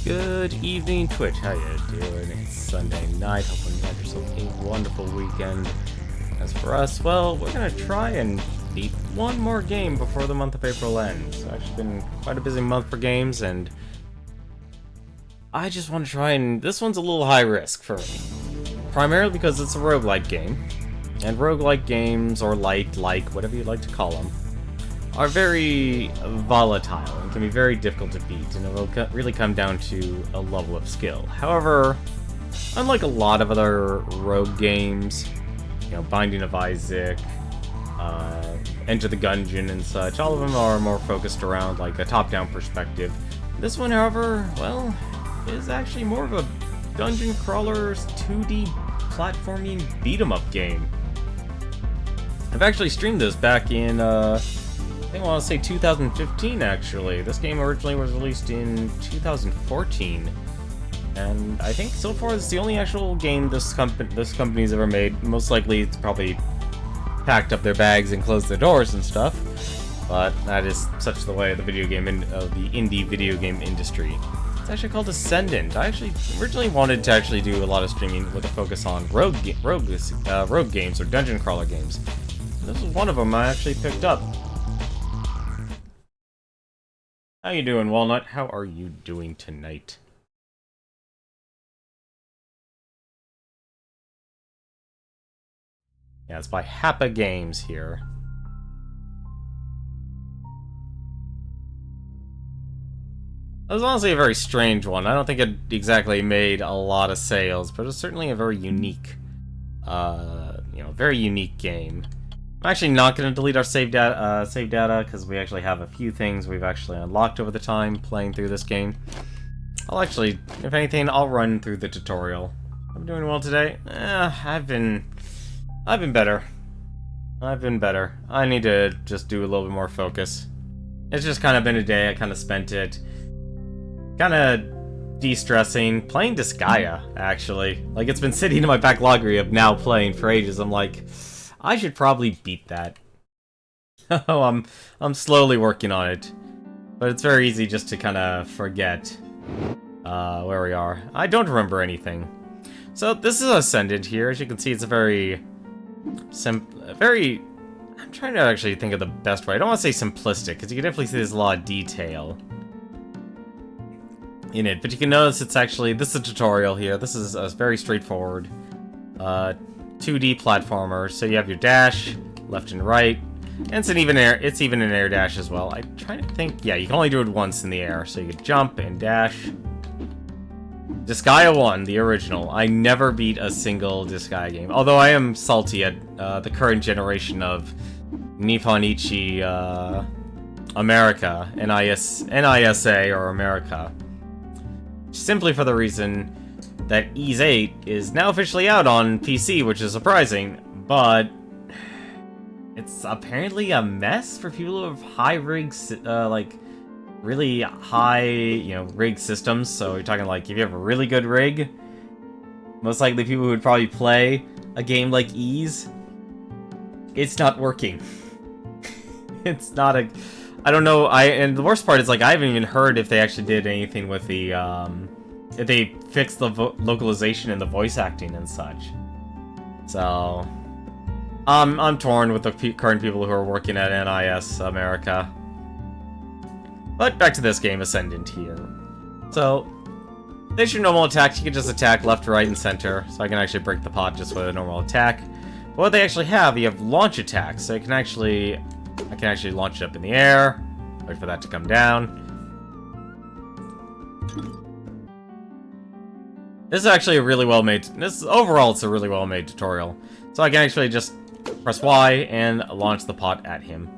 Good evening, Twitch. How you doing? It's Sunday night. Hoping you had yourself a wonderful weekend. As for us, well, we're gonna try and beat one more game before the month of April ends. It's actually been quite a busy month for games, and I just want to try and... This one's a little high risk for me. Primarily because it's a roguelike game. And roguelike games, or light-like, whatever you like to call them, are very volatile and can be very difficult to beat, and it will really come down to a level of skill. However, unlike a lot of other rogue games, you know, Binding of Isaac, Enter the Gungeon and such, all of them are more focused around like a top-down perspective. This one, however, well, is actually more of a dungeon crawler's 2D platforming beat-em-up game. I've actually streamed this back in, I want to say 2015, actually. This game originally was released in 2014. And I think so far it's the only actual game this company's ever made. Most likely it's probably packed up their bags and closed their doors and stuff. But that is such the way of the video game the indie video game industry. It's actually called Ascendant. I actually originally wanted to actually do a lot of streaming with a focus on rogue games or dungeon crawler games. This was one of them I actually picked up. How you doing, Walnut? How are you doing tonight? Yeah, it's by Happa Games here. It was honestly a very strange one. I don't think it exactly made a lot of sales, but it's certainly a very unique, very unique game. I'm actually not going to delete our save data, because we actually have a few things we've actually unlocked over the time playing through this game. I'll actually, if anything, I'll run through the tutorial. I'm doing well today. I've been better. I've been better. I need to just do a little bit more focus. It's just kind of been a day. I kind of spent it kind of de-stressing, playing Disgaea, actually. Like, it's been sitting in my backlog of now playing for ages. I'm like, I should probably beat that. Oh, I'm slowly working on it. But it's very easy just to kind of forget where we are. I don't remember anything. So this is Ascendant here. As you can see, it's a very I'm trying to actually think of the best way. I don't want to say simplistic, because you can definitely see there's a lot of detail in it. But you can notice it's actually, this is a tutorial here. This is a very straightforward 2D platformer. So you have your dash, left and right, and it's even an air dash as well. I'm trying to think, yeah, you can only do it once in the air. So you can jump and dash. Disgaea 1, the original. I never beat a single Disgaea game. Although I am salty at the current generation of Nipponichi America, NISA or America. Simply for the reason that Ys 8 is now officially out on PC, which is surprising, but it's apparently a mess for people who have high rigs, really high, rig systems. So you're talking like, if you have a really good rig, most likely people who would probably play a game like Ys, it's not working. It's not a... I don't know, and the worst part is, like, I haven't even heard if they actually did anything with the, if they fixed the localization and the voice acting and such. So, I'm torn with the current people who are working at NIS America. But back to this game, Ascendant here. So, there's your normal attacks. You can just attack left, right, and center. So I can actually break the pot just with a normal attack. But what they actually have, you have launch attacks. So I can actually launch it up in the air. Wait for that to come down. This is actually a really well made... Overall, it's a really well made tutorial. So I can actually just press Y and launch the pot at him.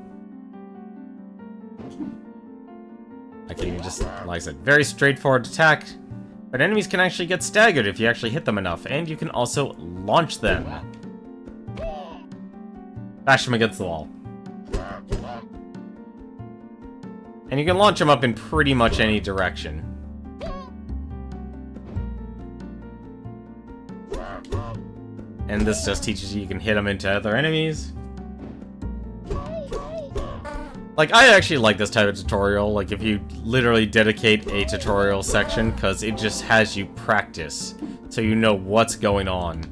Okay, you just, like I said, very straightforward attack, but enemies can actually get staggered if you actually hit them enough, and you can also launch them. Bash them against the wall. And you can launch them up in pretty much any direction. And this just teaches you can hit them into other enemies. Like, I actually like this type of tutorial, like if you literally dedicate a tutorial section, because it just has you practice, so you know what's going on.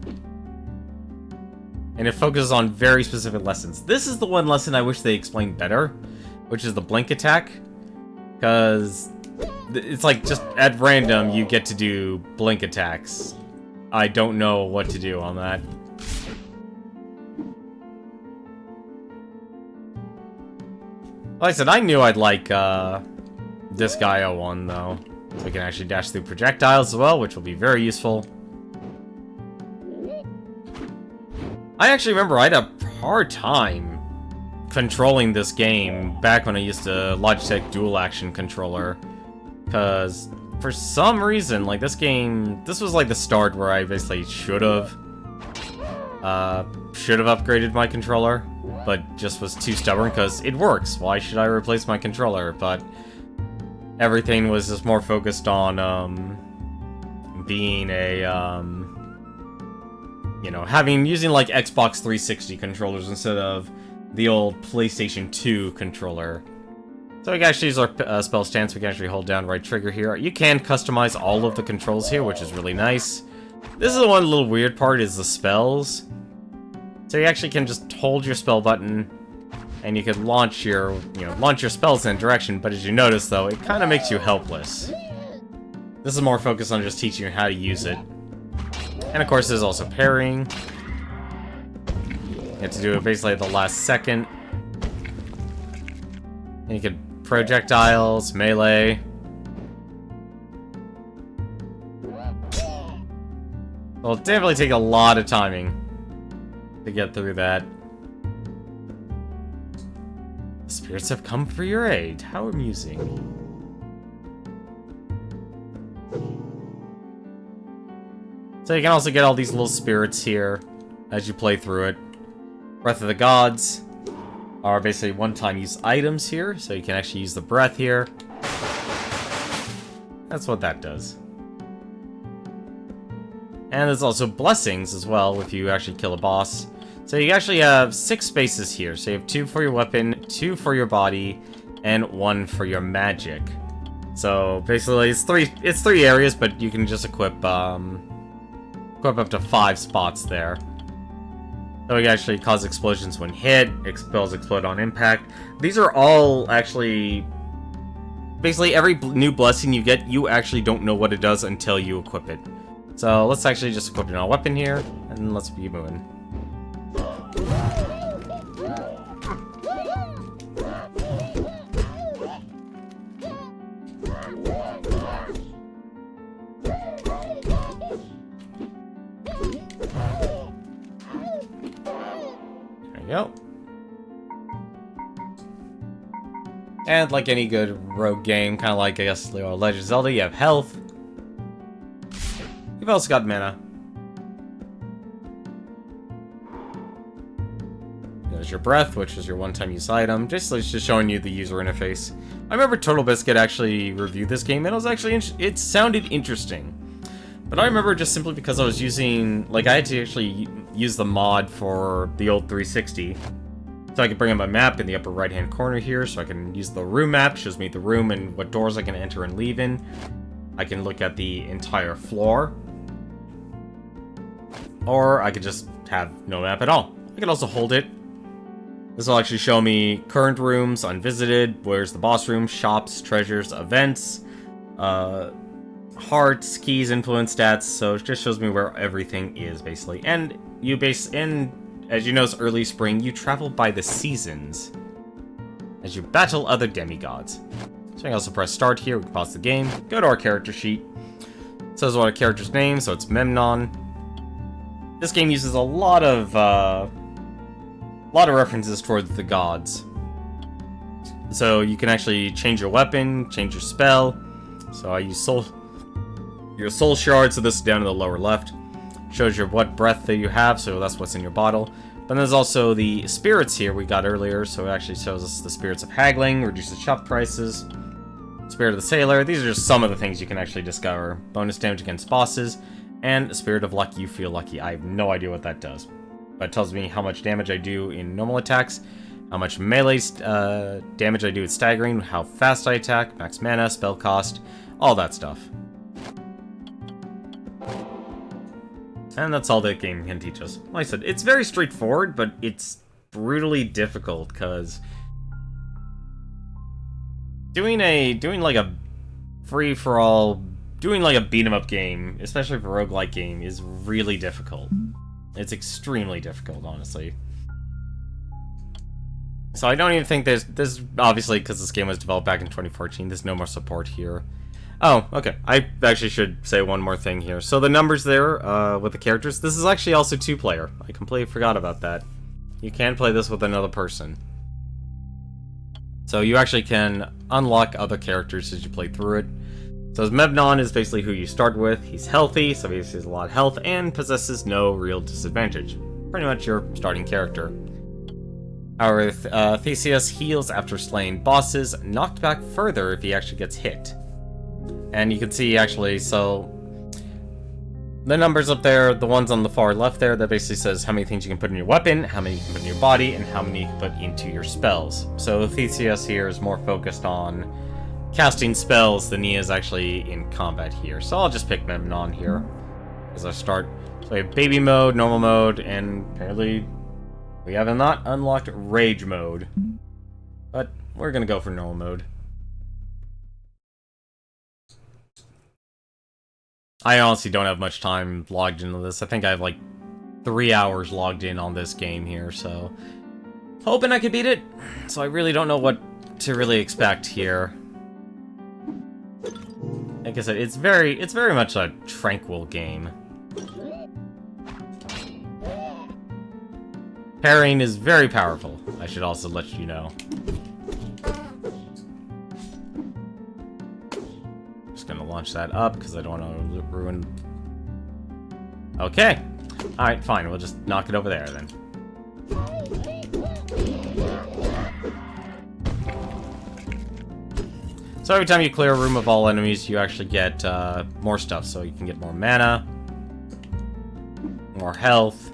And it focuses on very specific lessons. This is the one lesson I wish they explained better, which is the blink attack, because it's like just at random you get to do blink attacks. I don't know what to do on that. Like I said, I knew I'd like this Gaia one, though. So we can actually dash through projectiles as well, which will be very useful. I actually remember I had a hard time controlling this game back when I used a Logitech dual action controller. Because for some reason, like this was like the start where I basically should have upgraded my controller, but just was too stubborn because it works. Why should I replace my controller? But everything was just more focused on being a you know, using like Xbox 360 controllers instead of the old PlayStation 2 controller. So we can actually use our spell stance. We can actually hold down right trigger here. You can customize all of the controls here, which is really nice. This is the one little weird part, is the spells. So you actually can just hold your spell button, and you can launch your spells in a direction. But as you notice, though, it kind of makes you helpless. This is more focused on just teaching you how to use it. And of course, there's also parrying. You have to do it basically at the last second. And you can projectiles, melee. It'll definitely take a lot of timing to get through that. The spirits have come for your aid. How amusing. So you can also get all these little spirits here as you play through it. Breath of the Gods are basically one-time use items here, so you can actually use the breath here. That's what that does. And there's also blessings as well if you actually kill a boss. So you actually have 6 spaces here. So you have 2 for your weapon, 2 for your body, and 1 for your magic. So basically it's three areas, but you can just equip up to 5 spots there. So you actually cause explosions when hit, spells explode on impact. These are all actually... Basically every new blessing you get, you actually don't know what it does until you equip it. So let's actually just equip our weapon here, and let's be moving. There you go. And like any good rogue game, kind of like, I guess, Legend of Zelda, you have health. You've also got mana. There's your breath, which is your one-time use item. Just showing you the user interface. I remember Total Biscuit actually reviewed this game, and it was actually it sounded interesting. But I remember just simply because I was using, like, I had to actually use the mod for the old 360. So I can bring up a map in the upper right-hand corner here, so I can use the room map, shows me the room and what doors I can enter and leave in. I can look at the entire floor. Or I could just have no map at all. I can also hold it. This will actually show me current rooms, unvisited, where's the boss room, shops, treasures, events, hearts, keys, influence, stats. So it just shows me where everything is, basically. And as you know, it's early spring, you travel by the seasons as you battle other demigods. So I can also press start here, we can pause the game, go to our character sheet. It says what our character's name, so it's Memnon. This game uses a lot of references towards the gods. So you can actually change your weapon, change your spell. So I use your soul shard, so this is down in the lower left. Shows you what breath that you have, so that's what's in your bottle. But there's also the spirits here we got earlier, so it actually shows us the spirits of haggling, reduces shop prices. Spirit of the Sailor, these are just some of the things you can actually discover. Bonus damage against bosses. And Spirit of Luck, you feel lucky. I have no idea what that does. But it tells me how much damage I do in normal attacks. how much melee damage I do with staggering, how fast I attack, max mana, spell cost, all that stuff. And that's all the game can teach us. Like I said, it's very straightforward, but it's brutally difficult, because doing like a free-for-all, doing like a beat-em-up game, especially for a roguelike game, is really difficult. It's extremely difficult, honestly. So I don't even think there's obviously, because this game was developed back in 2014, there's no more support here. Oh, okay. I actually should say one more thing here. So the numbers there, with the characters, this is actually also 2-player. I completely forgot about that. You can play this with another person. So you actually can unlock other characters as you play through it. So Memnon is basically who you start with. He's healthy, so he has a lot of health, and possesses no real disadvantage. Pretty much your starting character. However, Theseus heals after slaying bosses, knocked back further if he actually gets hit. And you can see, actually, so the numbers up there, the ones on the far left there, that basically says how many things you can put in your weapon, how many you can put in your body, and how many you can put into your spells. So Theseus here is more focused on casting spells than he is actually in combat here. So I'll just pick Memnon here as I start. So we have baby mode, normal mode, and apparently we have not unlocked rage mode. But we're gonna go for normal mode. I honestly don't have much time logged into this. I think I have like 3 hours logged in on this game here, so hoping I could beat it. So I really don't know what to really expect here. Like I said, it's very much a tranquil game. Parrying is very powerful, I should also let you know. Just gonna launch that up because I don't want to ruin. Okay. Alright, fine. We'll just knock it over there then. So every time you clear a room of all enemies, you actually get more stuff. So you can get more mana, more health.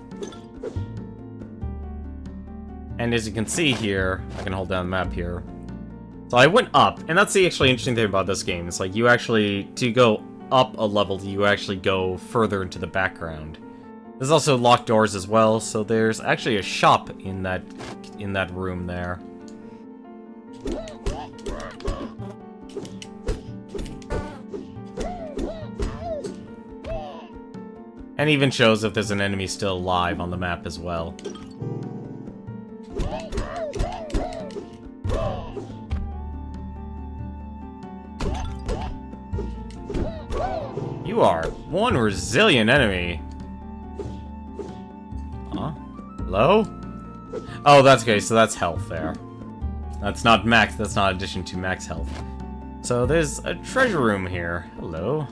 And as you can see here, I can hold down the map here. So I went up, and that's the actually interesting thing about this game. It's like you actually, to go up a level, you actually go further into the background. There's also locked doors as well, so there's actually a shop in that room there. And even shows if there's an enemy still alive on the map as well. You are one resilient enemy. Huh? Hello? Oh, that's okay, so that's health there. That's not max, that's not addition to max health. So there's a treasure room here. Hello.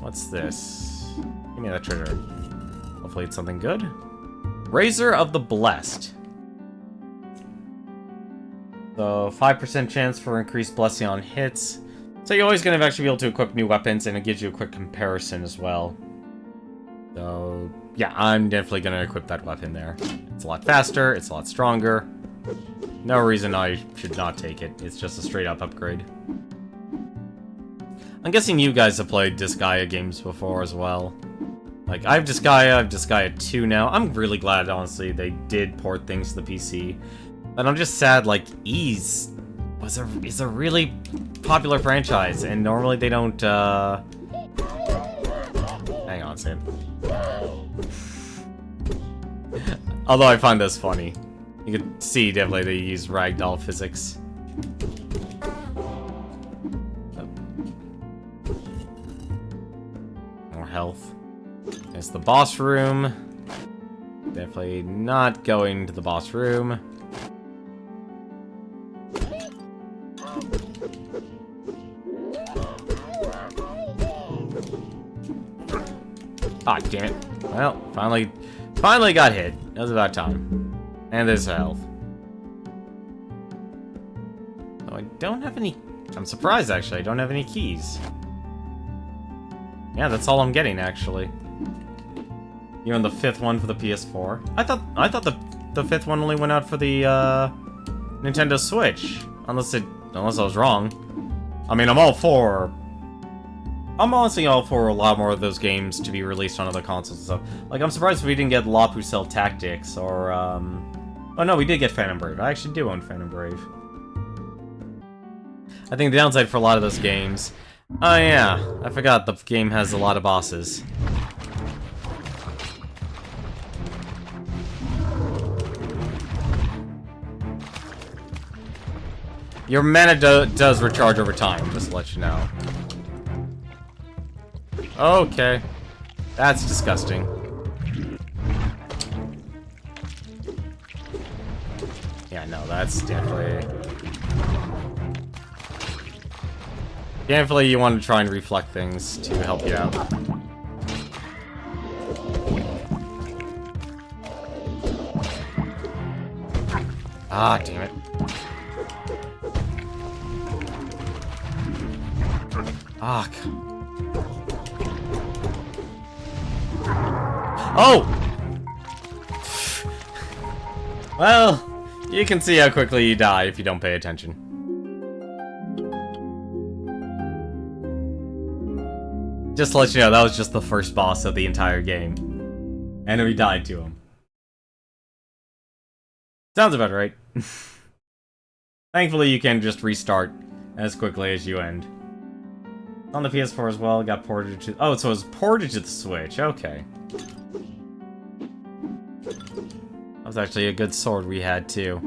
What's this? Give me that treasure. Hopefully it's something good. Razor of the Blessed. So 5% chance for increased blessing on hits. So you're always going to actually be able to equip new weapons, and it gives you a quick comparison as well. So, yeah, I'm definitely going to equip that weapon there. It's a lot faster, it's a lot stronger. No reason I should not take it. It's just a straight-up upgrade. I'm guessing you guys have played Disgaea games before as well. Like, I have Disgaea 2 now. I'm really glad, honestly, they did port things to the PC. But I'm just sad, like, Ys is a really popular franchise, and normally they don't, hang on a second. Although I find this funny. You can see, definitely, they use ragdoll physics. More health. There's the boss room. Definitely not going to the boss room. Ah, damn it. Well, finally got hit. That was about time. And there's health. Oh, I don't have any... I'm surprised, actually. I don't have any keys. Yeah, that's all I'm getting, actually. You're on the 5th one for the PS4. I thought the the 5th one only went out for the Nintendo Switch. Unless I was wrong. I mean, I'm honestly all for a lot more of those games to be released on other consoles and stuff. Like, I'm surprised we didn't get La Pucelle Tactics or, oh no, we did get Phantom Brave. I actually do own Phantom Brave. I think the downside for a lot of those games... Oh yeah, I forgot the game has a lot of bosses. Your mana does recharge over time, just to let you know. Okay. That's disgusting. Yeah, no, that's definitely... Definitely you want to try and reflect things to help you out. Ah, damn it. Ah. Oh! Well, you can see how quickly you die if you don't pay attention. Just to let you know, that was just the first boss of the entire game. And we died to him. Sounds about right. Thankfully, you can just restart as quickly as you end. On the PS4 as well, got ported to... Oh, so it was ported to the Switch, okay. That was actually a good sword we had, too.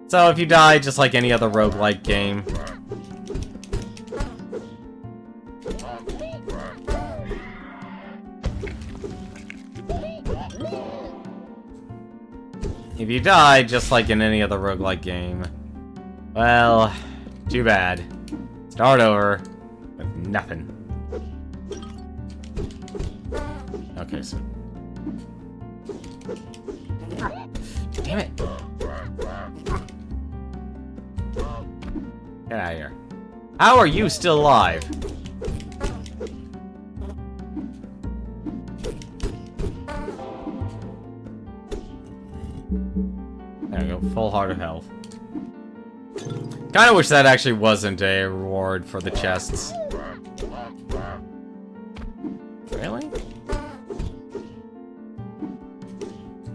So, if you die, just like any other roguelike game... If you die, just like in any other roguelike game... Well, too bad. Start over with nothing. Okay, so... Damn it! Get out of here. How are you still alive? There we go, full heart of health. Kinda wish that actually wasn't a reward for the chests. Really?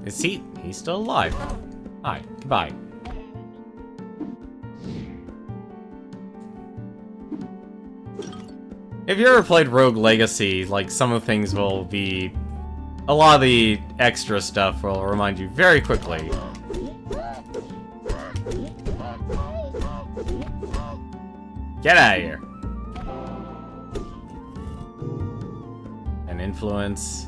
Is he? He's still alive. Hi, goodbye. If you ever played Rogue Legacy, like, some of the things will be... A lot of the extra stuff will remind you very quickly. Get out of here. An influence.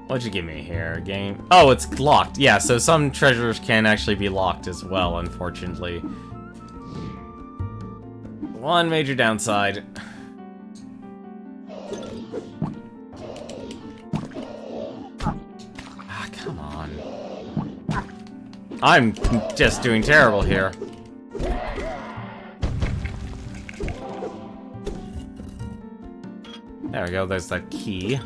What'd you give me here? Game? Oh, it's locked. Yeah, so some treasures can actually be locked as well, unfortunately. One major downside. Ah, come on. I'm just doing terrible here. There we go, there's that key.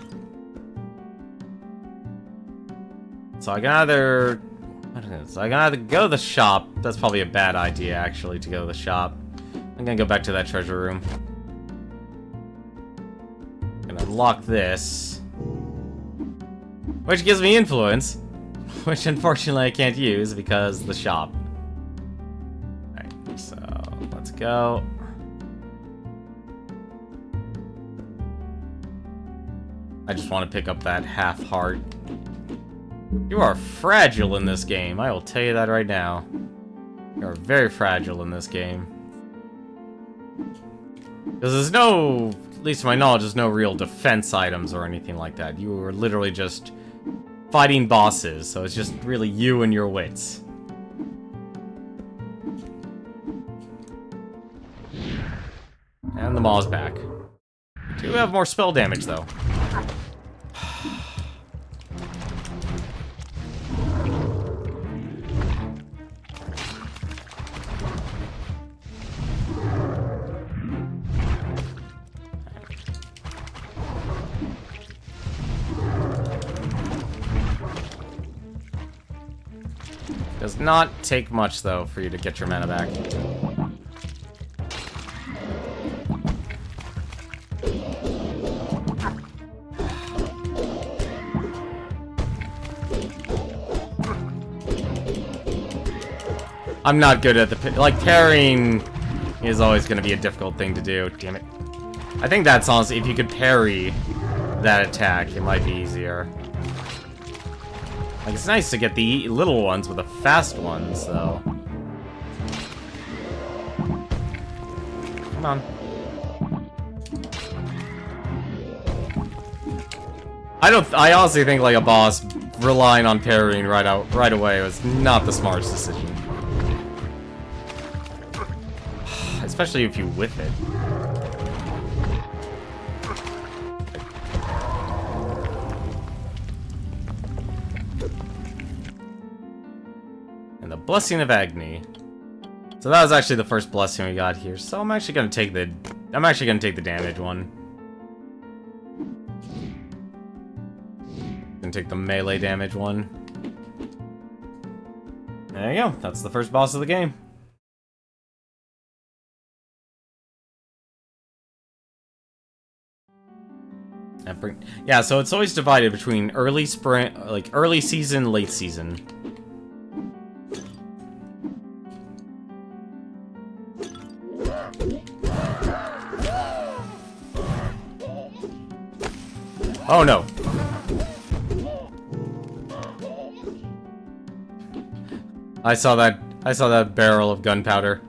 So I can either... What is it? So I can either go to the shop. That's probably a bad idea, actually, to go to the shop. I'm gonna go back to that treasure room. Gonna unlock this. Which gives me influence. Which, unfortunately, I can't use because of the shop. Alright, so let's go. I just want to pick up that half heart. You are fragile in this game, I will tell you that right now. You are very fragile in this game. Because there's no, at least to my knowledge, there's no real defense items or anything like that. You are literally just fighting bosses, so it's just really you and your wits. And the Maw's back. Do have more spell damage, though. Does not take much, though, for you to get your mana back. I'm not good at the... Like, parrying is always going to be a difficult thing to do. Damn it. I think that's honestly... If you could parry that attack, it might be easier. Like, it's nice to get the little ones with the fast ones, though. Come on. I honestly think, like, a boss relying on parrying right away was not the smartest decision. Especially if you whiff it. And the Blessing of Agni. So that was actually the first blessing we got here. So I'm actually gonna take the damage one. Gonna take the melee damage one. There you go. That's the first boss of the game. Yeah, so it's always divided between early spring, like early season, late season. Oh no. I saw that barrel of gunpowder.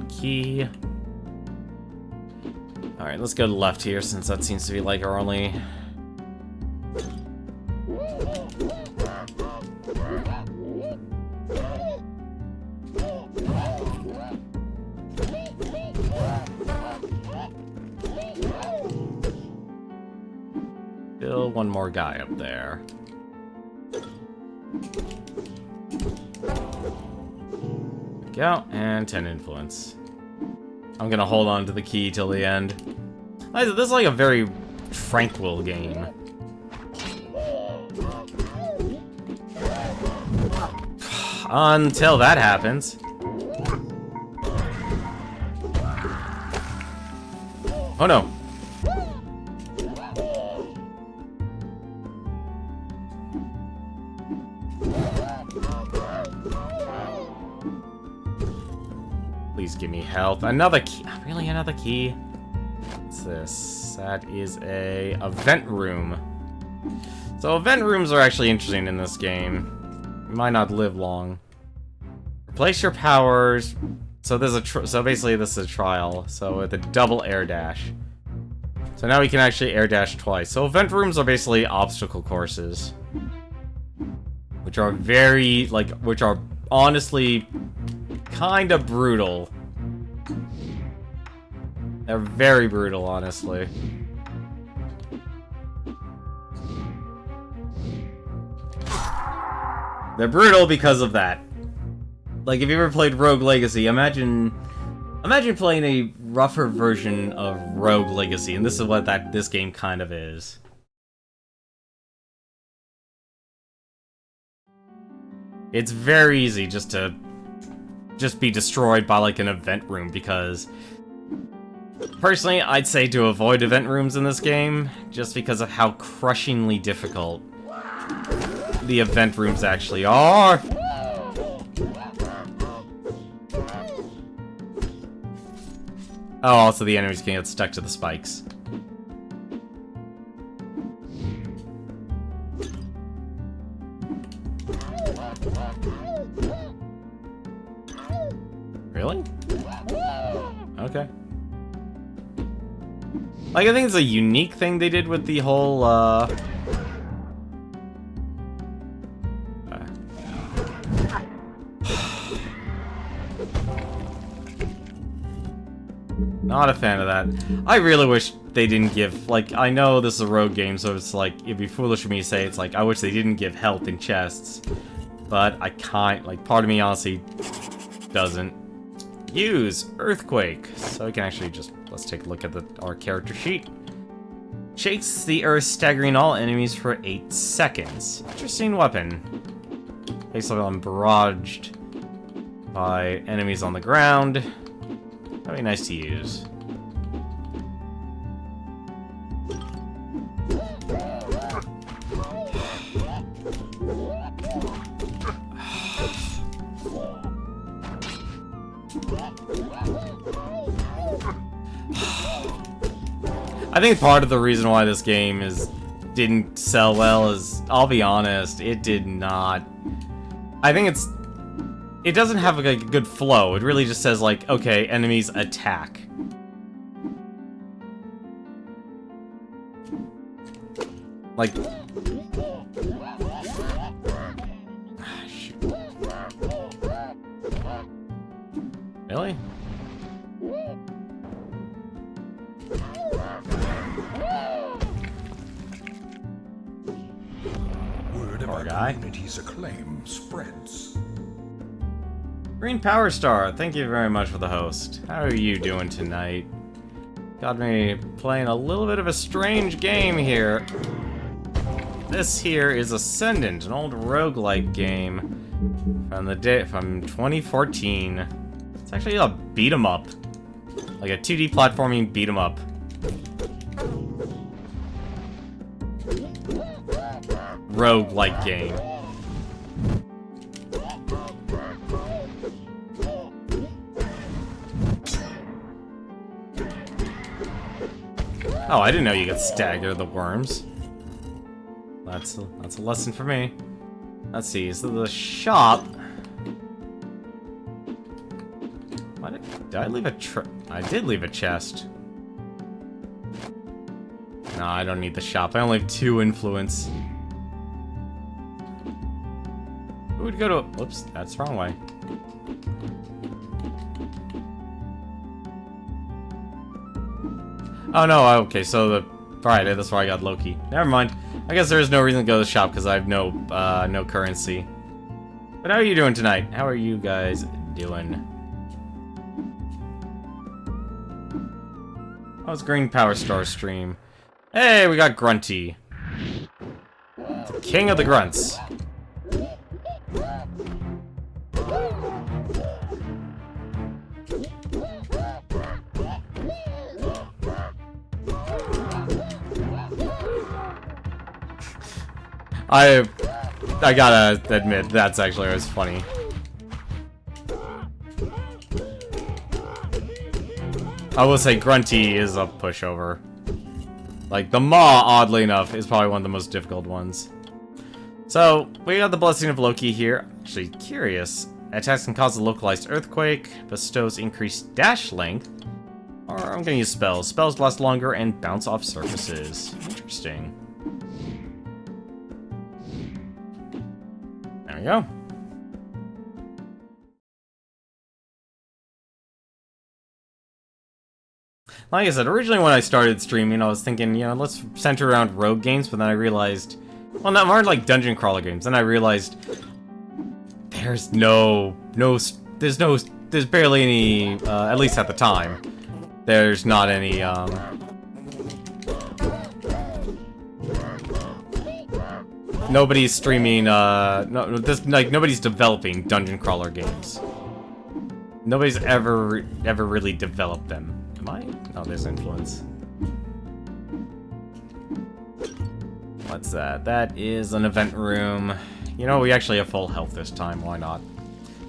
Key. Alright, let's go to the left here, since that seems to be like our only... Still one more guy up there. Go, and 10 influence. I'm gonna hold on to the key till the end. This is like a very tranquil game. Until that happens. Oh no. Please give me health. Another key. Really, another key? What's this? That is a event room. So event rooms are actually interesting in this game. You might not live long. Replace your powers. So there's a so basically this is a trial. So with a double air dash. So now we can actually air dash twice. So event rooms are basically obstacle courses, which are very which are honestly kind of brutal. They're very brutal, honestly. They're brutal because of that. Like, if you ever played Rogue Legacy, imagine playing a rougher version of Rogue Legacy, and this is what this game kind of is. It's very easy just to be destroyed by like an event room, because personally I'd say to avoid event rooms in this game, just because of how crushingly difficult the event rooms actually are. Oh, also the enemies can get stuck to the spikes. Really? Okay. Like, I think it's a unique thing they did with the whole, Not a fan of that. I really wish they didn't give, like, I know this is a rogue game, so it's like, it'd be foolish for me to say, it's like, I wish they didn't give health in chests. But I can't, like, part of me honestly doesn't. Use Earthquake. So we can actually just, let's take a look at our character sheet. Shakes the earth, staggering all enemies for 8 seconds. Interesting weapon. Basically, I'm barraged by enemies on the ground. That'd be nice to use. I think part of the reason why this game didn't sell well is, I'll be honest, it did not. I think it doesn't have like a good flow. It really just says like, okay, enemies attack. Like, shoot. Really? Word Poor about guy. community's acclaim spreads. Green Power Star, thank you very much for the host. How are you doing tonight? Got me playing a little bit of a strange game here. This here is Ascendant, an old roguelike game from 2014. It's actually a beat 'em up. Like a 2D platforming beat 'em up. Roguelike game. Oh, I didn't know you could stagger the worms. That's a lesson for me. Let's see, so the shop... Why did I leave I did leave a chest. No, I don't need the shop. I only have 2 influence. Who would go to... Whoops, that's the wrong way. Oh no, okay, so the... Alright, that's where I got Loki. Never mind. I guess there's no reason to go to the shop because I have no currency. But how are you doing tonight? How are you guys doing? How's Green Power Star stream? Hey, we got Grunty. The king of the grunts. I gotta admit, that's actually always funny. I will say Grunty is a pushover. Like, the Maw, oddly enough, is probably one of the most difficult ones. So, we got the Blessing of Loki here. Actually, curious. Attacks can cause a localized earthquake, bestows increased dash length, or I'm gonna use spells. Spells last longer and bounce off surfaces. Interesting. There we go. Like I said, originally when I started streaming, I was thinking, you know, let's center around rogue games, but then I realized, well, not more like dungeon crawler games. Then I realized there's there's barely any, at least at the time, there's not any, nobody's streaming, nobody's developing dungeon crawler games. Nobody's ever really developed them. Am I? Oh, there's influence. What's that? That is an event room. You know, we actually have full health this time. Why not?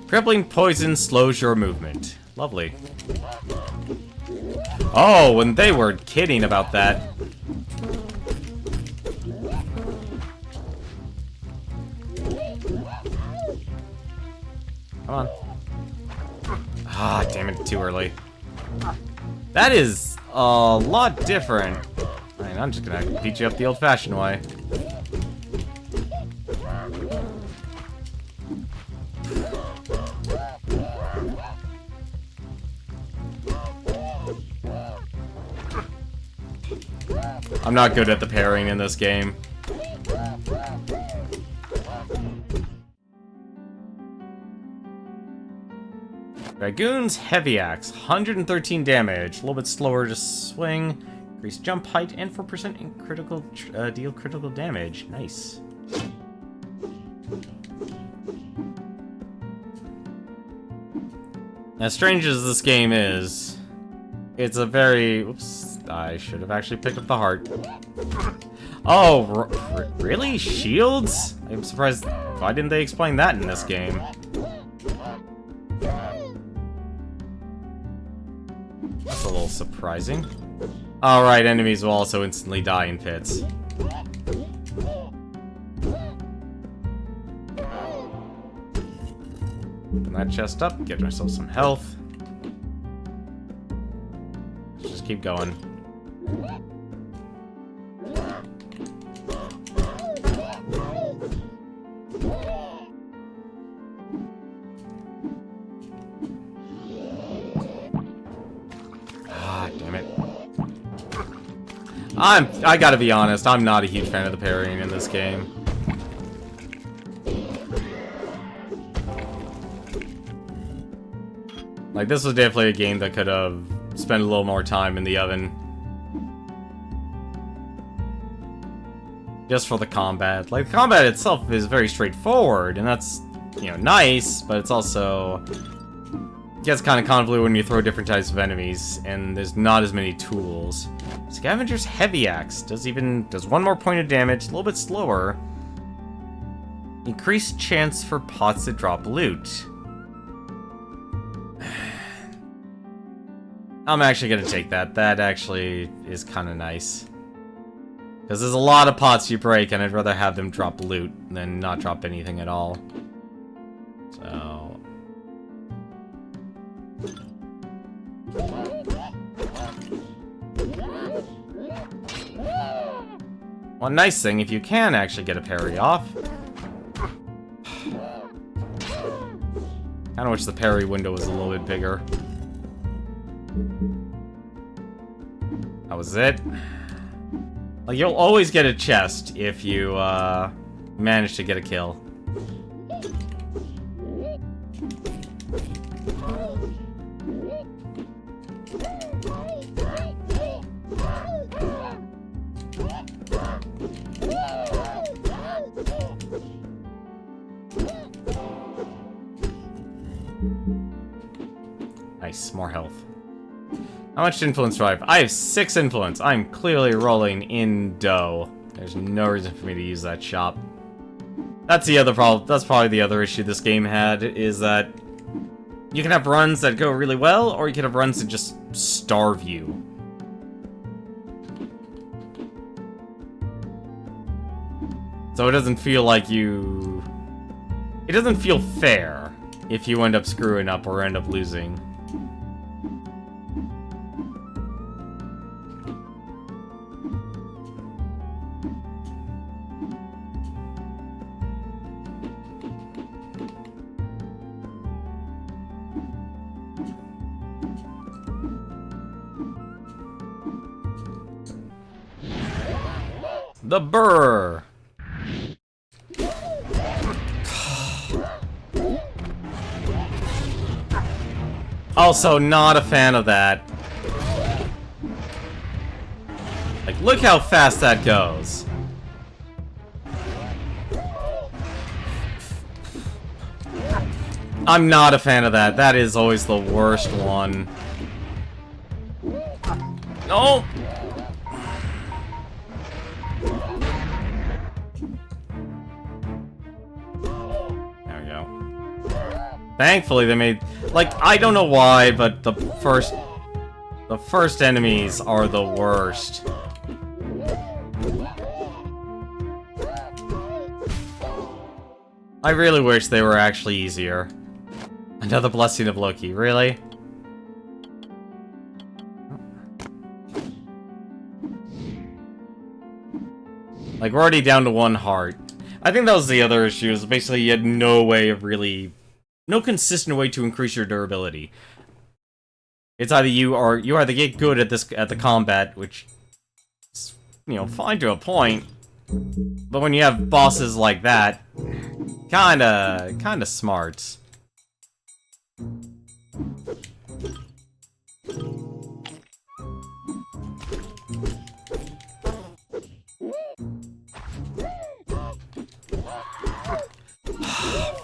Crippling poison slows your movement. Lovely. Oh, and they were kidding about that. Come on. Ah, damn it, too early. That is a lot different. I mean, I'm just gonna beat you up the old-fashioned way. I'm not good at the parrying in this game. Dragoon's Heavy Axe, 113 damage, a little bit slower to swing, increased jump height, and 4% in critical deal critical damage. Nice. As strange as this game is, it's a very... Oops, I should have actually picked up the heart. Oh, really? Shields? I'm surprised. Why didn't they explain that in this game? That's a little surprising. Alright, enemies will also instantly die in pits. Open that chest up, get myself some health. Let's just keep going. Ah, damn it. I gotta be honest, I'm not a huge fan of the parrying in this game. Like, this was definitely a game that could have spent a little more time in the oven. Just for the combat. Like, the combat itself is very straightforward, and that's, you know, nice, but it's also... It gets kind of convoluted when you throw different types of enemies, and there's not as many tools. Scavenger's Heavy Axe does one more point of damage, a little bit slower. Increased chance for pots to drop loot. I'm actually gonna take that. That actually is kind of nice. Because there's a lot of pots you break, and I'd rather have them drop loot than not drop anything at all. So... One nice thing, if you can actually get a parry off. Kinda wish the parry window was a little bit bigger. That was it. Like, you'll always get a chest if you manage to get a kill. Nice, more health. How much influence do I have? I have 6 influence. I'm clearly rolling in dough. There's no reason for me to use that shop. That's the other problem. That's probably the other issue this game had, is that you can have runs that go really well, or you can have runs that just starve you. So it doesn't feel like you... It doesn't feel fair if you end up screwing up or end up losing. The burr. Also, not a fan of that. Like, look how fast that goes. I'm not a fan of that. That is always the worst one. No! Thankfully, they made... Like, I don't know why, but the first enemies are the worst. I really wish they were actually easier. Another blessing of Loki, really? Like, we're already down to 1 heart. I think that was the other issue, is basically you had no way of really... No consistent way to increase your durability. It's either you either get good at the combat, which is, you know, fine to a point, but when you have bosses like that, kinda smart.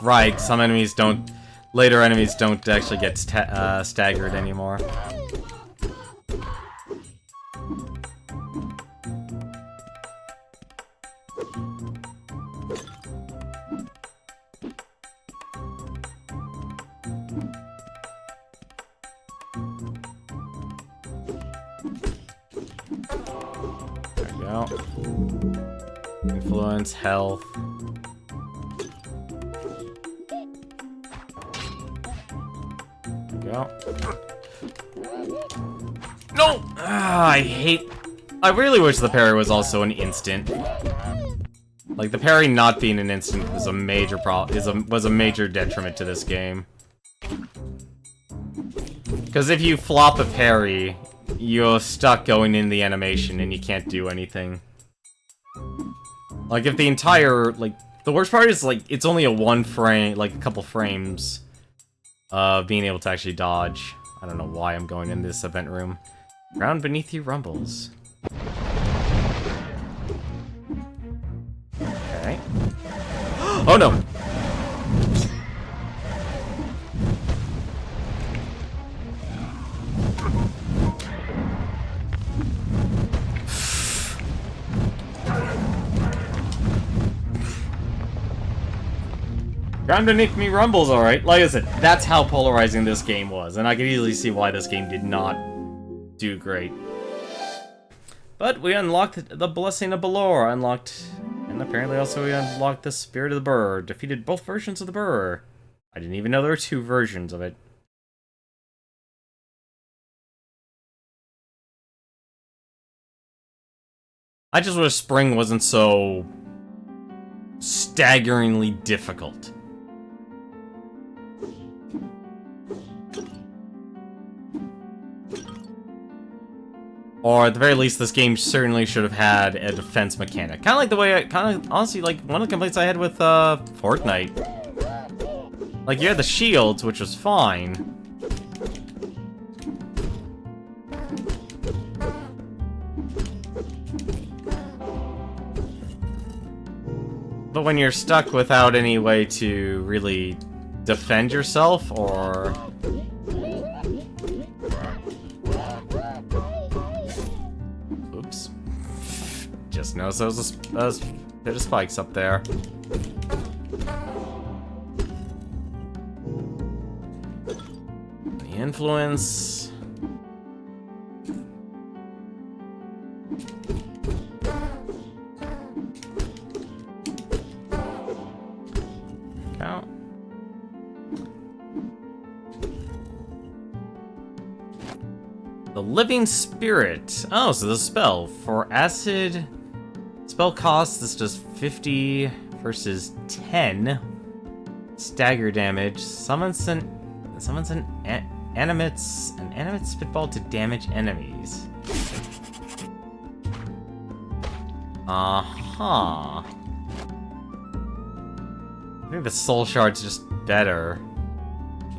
right, some enemies don't... Later enemies don't actually get staggered anymore. There we go. Influence, health. There we go. No! Ah, I really wish the parry was also an instant. Like, the parry not being an instant was a major was a major detriment to this game. Because if you flop a parry, you're stuck going in the animation and you can't do anything. Like, if the entire, like, the worst part is, like, it's only a one frame, like, a couple frames of being able to actually dodge. I don't know why I'm going in this event room. Ground beneath you rumbles. Okay. Oh no! Ground beneath me rumbles, alright. Like I said, that's how polarizing this game was, and I could easily see why this game did not do great. But we unlocked the Blessing of Balor, and apparently also we unlocked the Spirit of the Burr, defeated both versions of the Burr. I didn't even know there were two versions of it. I just wish Spring wasn't so staggeringly difficult. Or at the very least, this game certainly should have had a defense mechanic. Kind of like the way honestly, like, one of the complaints I had with, Fortnite. Like, you had the shields, which was fine. But when you're stuck without any way to really defend yourself, or... Oops. Just noticed there was a bit of spikes up there. The influence... Count. The Living Spirit. Oh, so the spell for acid spell cost. This does 50 versus 10 stagger damage. Summons an animate spitball to damage enemies. I think the soul shard's just better.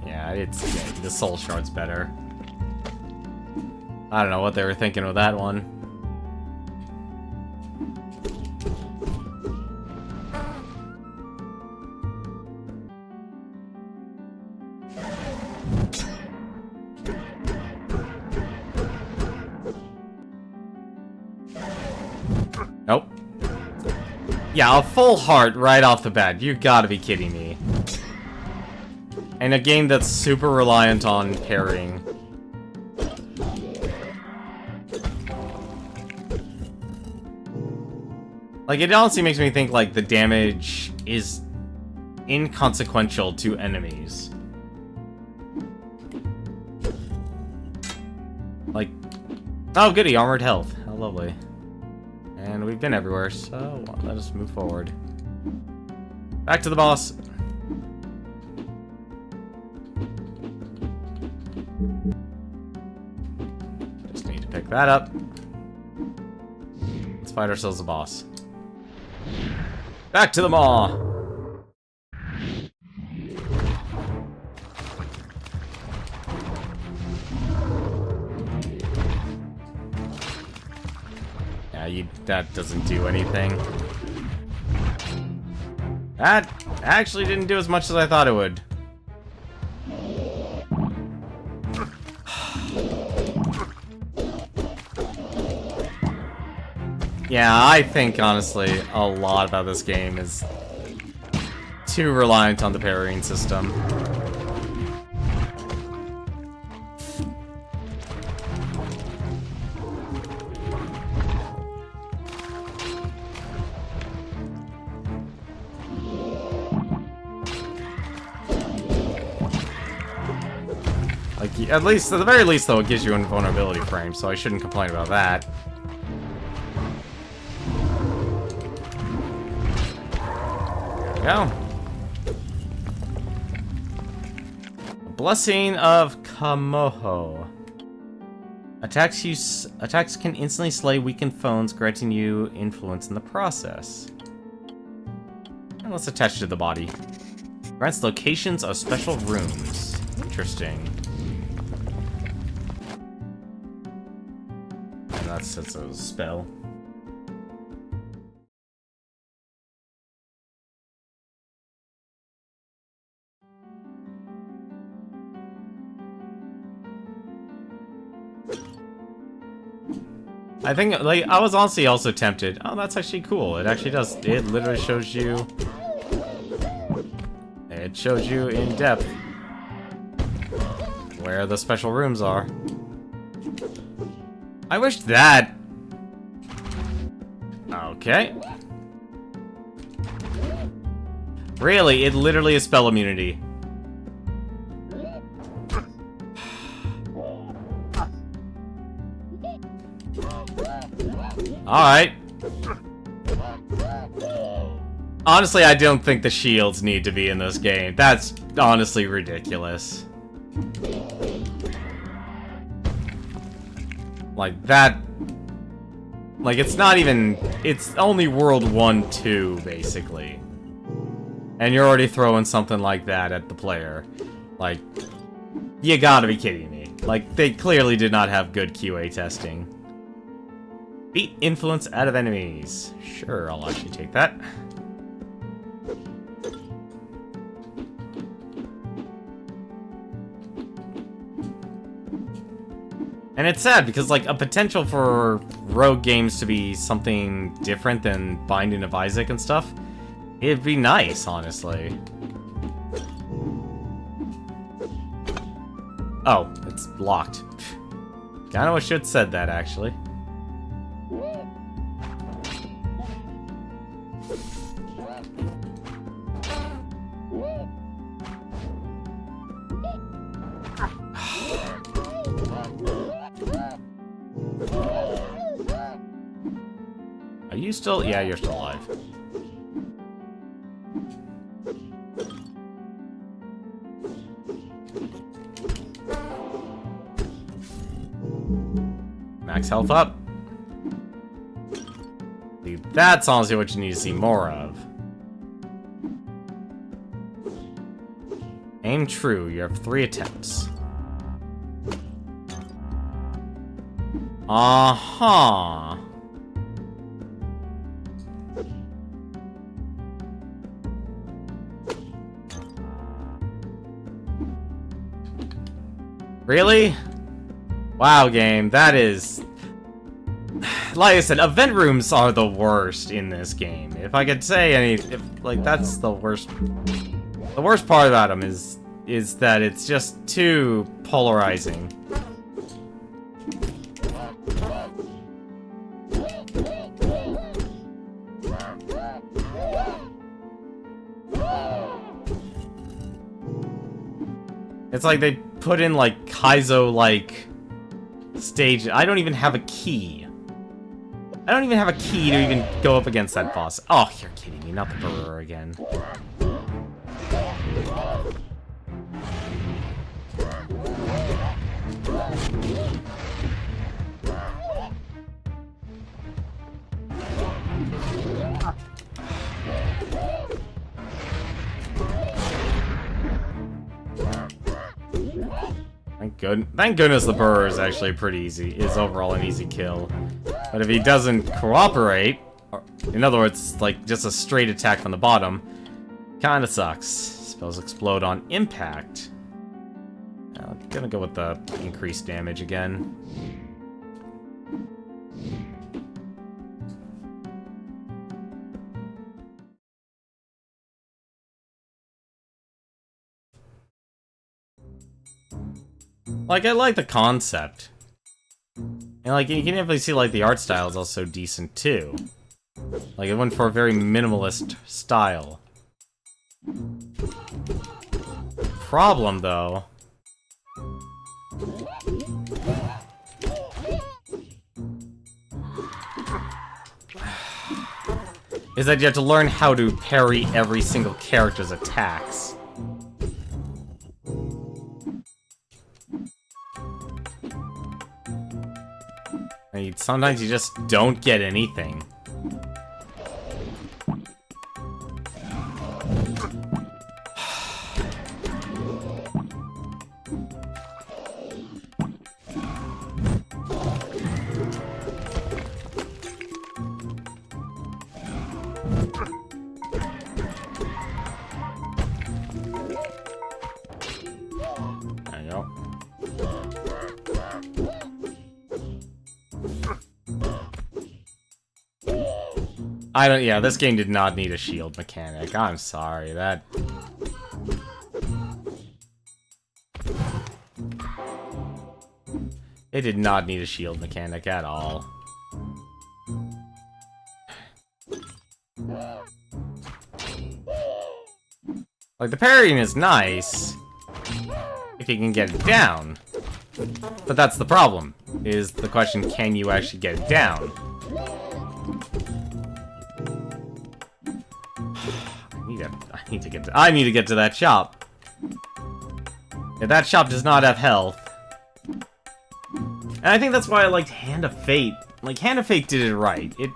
Yeah, the soul shard's better. I don't know what they were thinking with that one. Nope. Yeah, a full heart right off the bat. You gotta be kidding me. And a game that's super reliant on parrying. Like, it honestly makes me think, like, the damage is inconsequential to enemies. Like, oh goody, armored health. How lovely. And we've been everywhere, so let us move forward. Back to the boss. Just need to pick that up. Let's fight ourselves a boss. Back to the maw! Yeah, that doesn't do anything. That actually didn't do as much as I thought it would. Yeah, I think, honestly, a lot about this game is too reliant on the parrying system. Like, at least, at the very least, though, it gives you invulnerability frame, so I shouldn't complain about that. Go. Blessing of Kamoho. Attacks can instantly slay weakened foes, granting you influence in the process. And let's attach it to the body. Grants locations of special rooms. Interesting. And that's a spell. I think, like, I was honestly also tempted. Oh, that's actually cool. It actually does. It literally shows you... It shows you in depth where the special rooms are. I wish that... Okay. Really, it literally is spell immunity. Alright. Honestly, I don't think the shields need to be in this game. That's honestly ridiculous. Like, that... Like, it's not even... It's only World 1, 2, basically. And you're already throwing something like that at the player. Like, you gotta be kidding me. Like, they clearly did not have good QA testing. Beat influence out of enemies. Sure, I'll actually take that. And it's sad because, like, a potential for rogue games to be something different than Binding of Isaac and stuff, it'd be nice, honestly. Oh, it's locked. Kinda wish you had said that, actually. Are you still? Yeah, you're still alive. Max health up. See, that's honestly what you need to see more of. Aim true. You have 3 attempts. Uh-huh. Really? Wow, game. That is... Like I said, event rooms are the worst in this game. If I could say any... like, that's the worst... The worst part about them is that it's just too polarizing. It's like they put in, like, Kaizo-like stage. I don't even have a key. I don't even have a key to even go up against that boss. Oh, you're kidding me. Not the Burrower again. Thank goodness the Burrower is actually pretty easy. Is overall an easy kill. But if he doesn't cooperate, or, in other words, like just a straight attack from the bottom, Kinda sucks. Spells explode on impact. I'm gonna go with the increased damage again. Like, I like the concept. And, like, you can definitely see, like, the art style is also decent, too. Like, it went for a very minimalist style. Problem, though... is that you have to learn how to parry every single character's attacks. Sometimes you just don't get anything. There you go. Yeah, this game did not need a shield mechanic. I'm sorry, that... it did not need a shield mechanic at all. Like, the parrying is nice, if you can get it down. But that's the problem, is the question, can you actually get it down? I need to get to that shop. If that shop does not have health. And I think that's why I liked Hand of Fate. Like, Hand of Fate did it right. It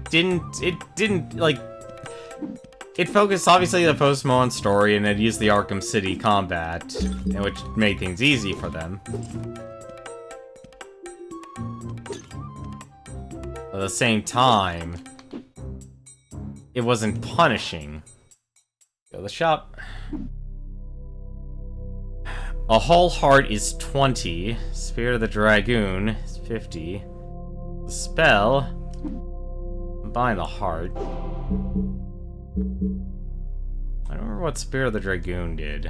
didn't, like... it focused, obviously, the post-Moan story, and it used the Arkham City combat, which made things easy for them. At the same time, it wasn't punishing. Go to the shop. A whole heart is 20. Spirit of the Dragoon is 50. The spell... combine the heart. I don't remember what Spirit of the Dragoon did.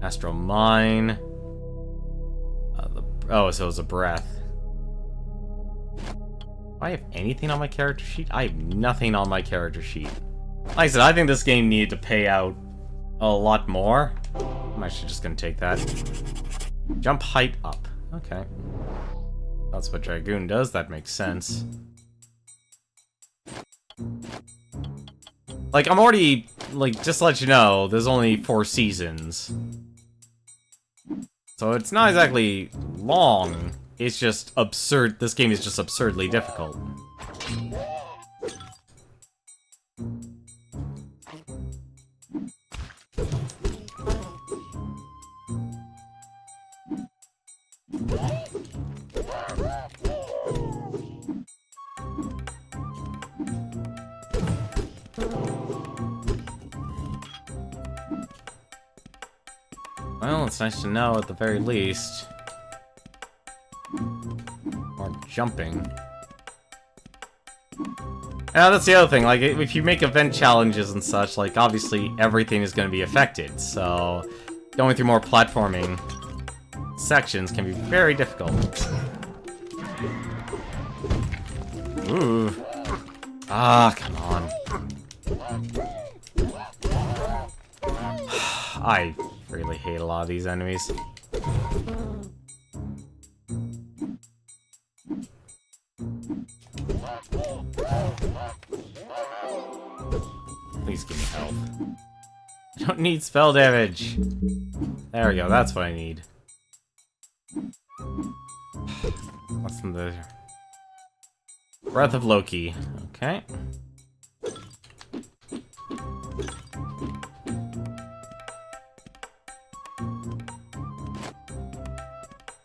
Astral Mine. Oh, so it was a breath. Do I have anything on my character sheet? I have nothing on my character sheet. Like I said, I think this game needed to pay out a lot more. I'm actually just gonna take that. Jump height up. Okay. That's what Dragoon does, that makes sense. Like, I'm already, like, just to let you know, there's only 4 seasons. So it's not exactly long, it's just absurd. This game is just absurdly difficult. Well, it's nice to know at the very least. Or jumping. Now that's the other thing, like, if you make event challenges and such, like, obviously everything is going to be affected, so going through more platforming sections can be very difficult. Ooh. Ah, come on. I really hate a lot of these enemies. Please give me health. I don't need spell damage. There we go, that's what I need. What's in the... Breath of Loki. Okay.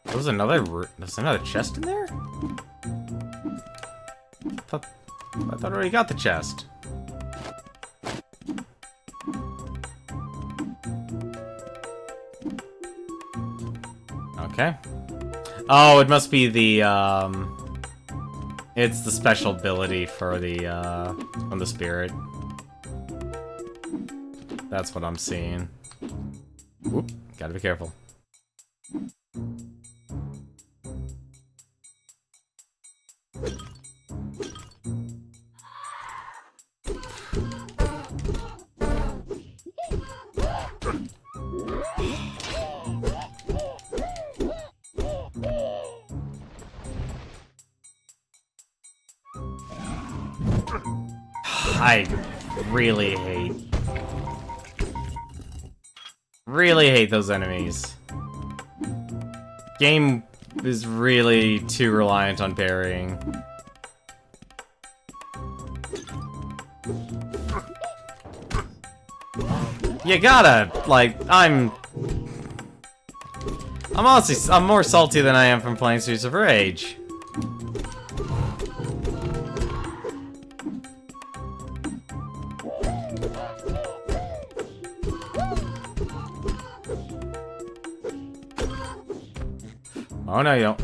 There's another chest in there? I thought I already got the chest. Okay. Oh, it must be the, it's the special ability for the, from the spirit. That's what I'm seeing. Whoop, gotta be careful. I really hate those enemies. Game is really too reliant on parrying. You gotta, like, I'm honestly, I'm more salty than I am from playing Streets of Rage. Oh no, you don't.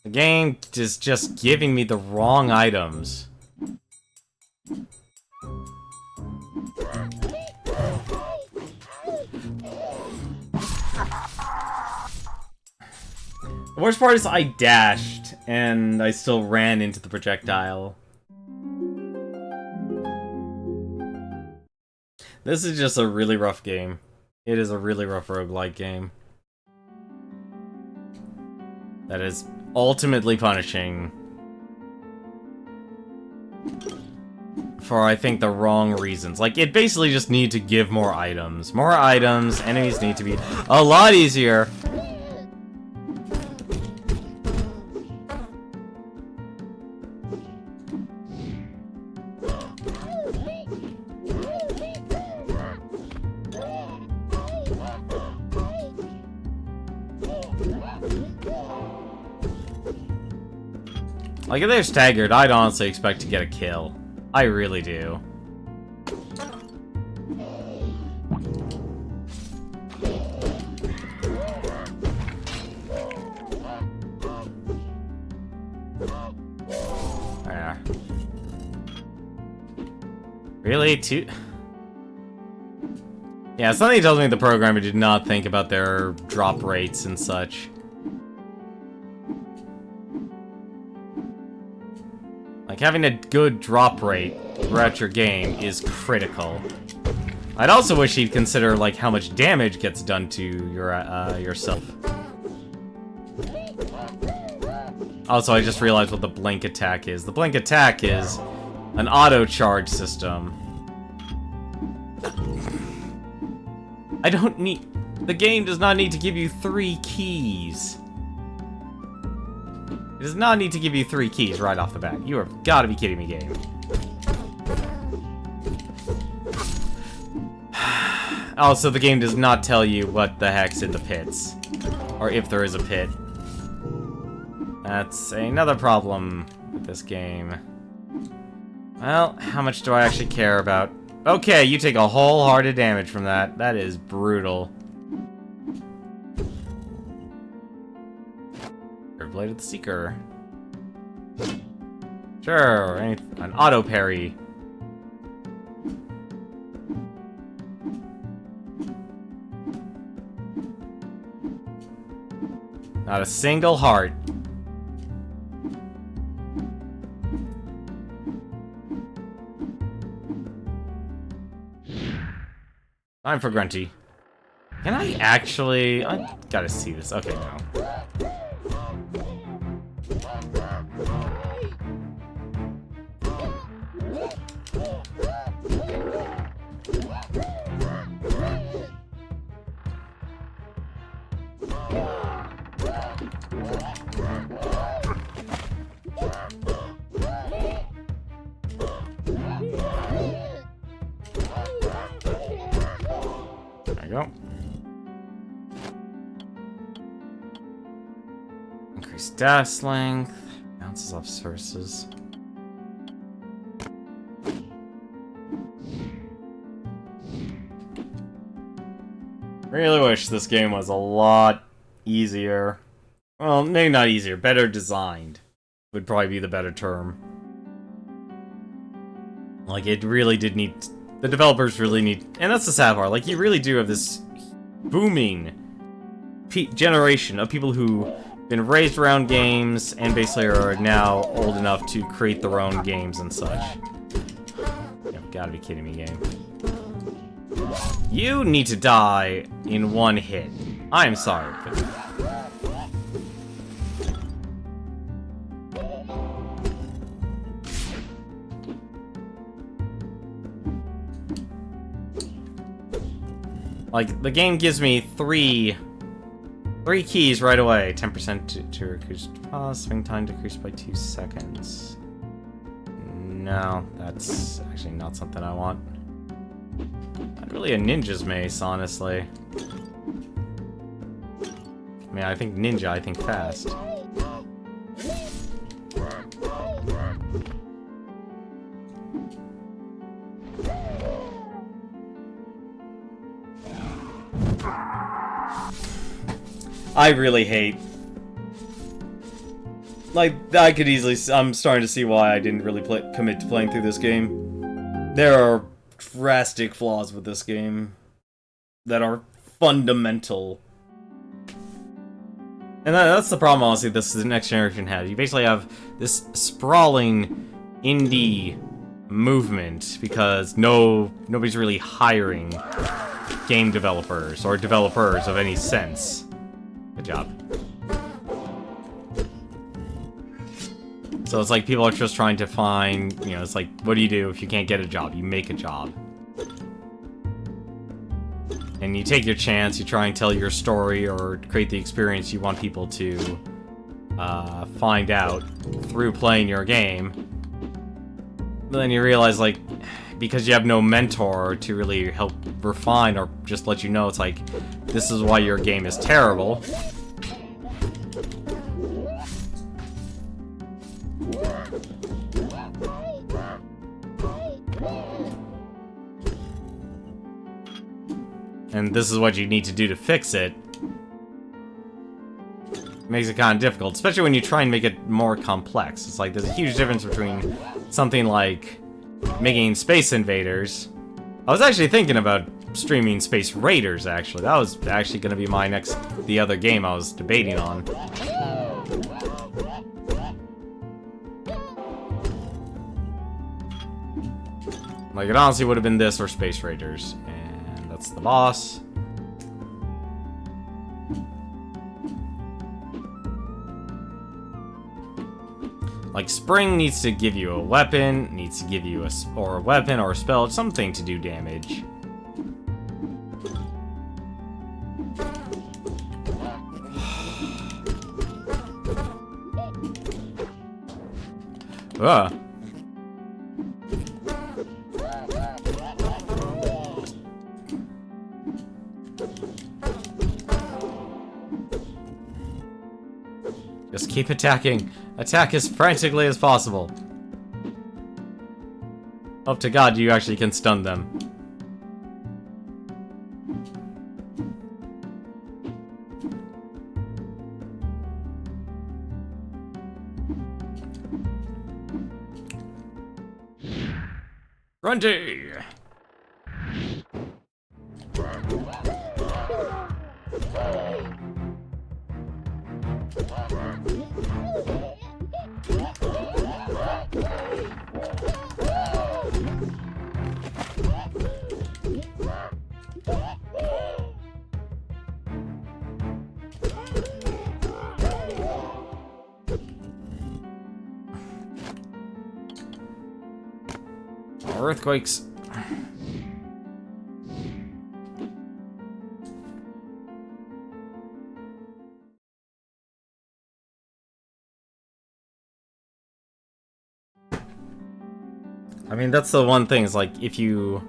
The game is just giving me the wrong items. The worst part is I dashed, and I still ran into the projectile. This is just a really rough game. It is a really rough roguelike game. That is ultimately punishing. For, I think, the wrong reasons. Like, it basically just need to give more items. More items, enemies need to be a lot easier. Like, if they're staggered, I'd honestly expect to get a kill. I really do. Yeah. Really? Yeah, something tells me the programmer did not think about their drop rates and such. Like, having a good drop rate throughout your game is critical. I'd also wish he'd consider, like, how much damage gets done to your, yourself. Also, I just realized what the blink attack is. The blink attack is an auto-charge system. I don't need... The game does not need to give you 3 keys. It does not need to give you 3 keys right off the bat. You have got to be kidding me, game. Also, the game does not tell you what the heck's in the pits. Or if there is a pit. That's another problem with this game. Well, how much do I actually care about? Okay, you take a whole heart of damage from that. That is brutal. Blade of the Seeker. Sure, an auto parry. Not a single heart. Time for Grunty. Can I actually... I gotta see this. Okay, no. There you go. Increase dash length. Bounces off sources. Really wish this game was a lot easier. Well, maybe not easier, better designed would probably be the better term. Like, it really did need... The developers really need... And that's the sad part, like, you really do have this booming generation of people who've been raised around games and basically are now old enough to create their own games and such. You've gotta be kidding me, game. You need to die in one hit. I'm sorry, but... Like, the game gives me three keys right away. 10% to reduce swing time decreased by 2 seconds. No, that's actually not something I want. Not really a ninja's mace, honestly. I mean, I think ninja, I think fast. I really hate... Like, I could easily... I'm starting to see why I didn't really commit to playing through this game. There are drastic flaws with this game that are fundamental. And that's the problem, honestly, this next generation has. You basically have this sprawling indie movement because nobody's really hiring game developers or developers of any sense. Good job. So it's like people are just trying to find, you know, it's like, what do you do if you can't get a job? You make a job. And you take your chance, you try and tell your story or create the experience you want people to find out through playing your game. But then you realize, like, because you have no mentor to really help refine or just let you know, it's like, this is why your game is terrible. And this is what you need to do to fix it. Makes it kind of difficult, especially when you try and make it more complex. It's like, there's a huge difference between something like making Space Invaders. I was actually thinking about streaming Space Raiders, actually. That was actually going to be the other game I was debating on. Like, it honestly would have been this or Space Raiders. And that's the boss. Like, Spring needs to give you a weapon, needs to give you a weapon or a spell, something to do damage. Ugh. Just keep attacking. Attack as frantically as possible. Hope to God you actually can stun them. Grunty! Earthquakes. I mean, that's the one thing, is like, if you...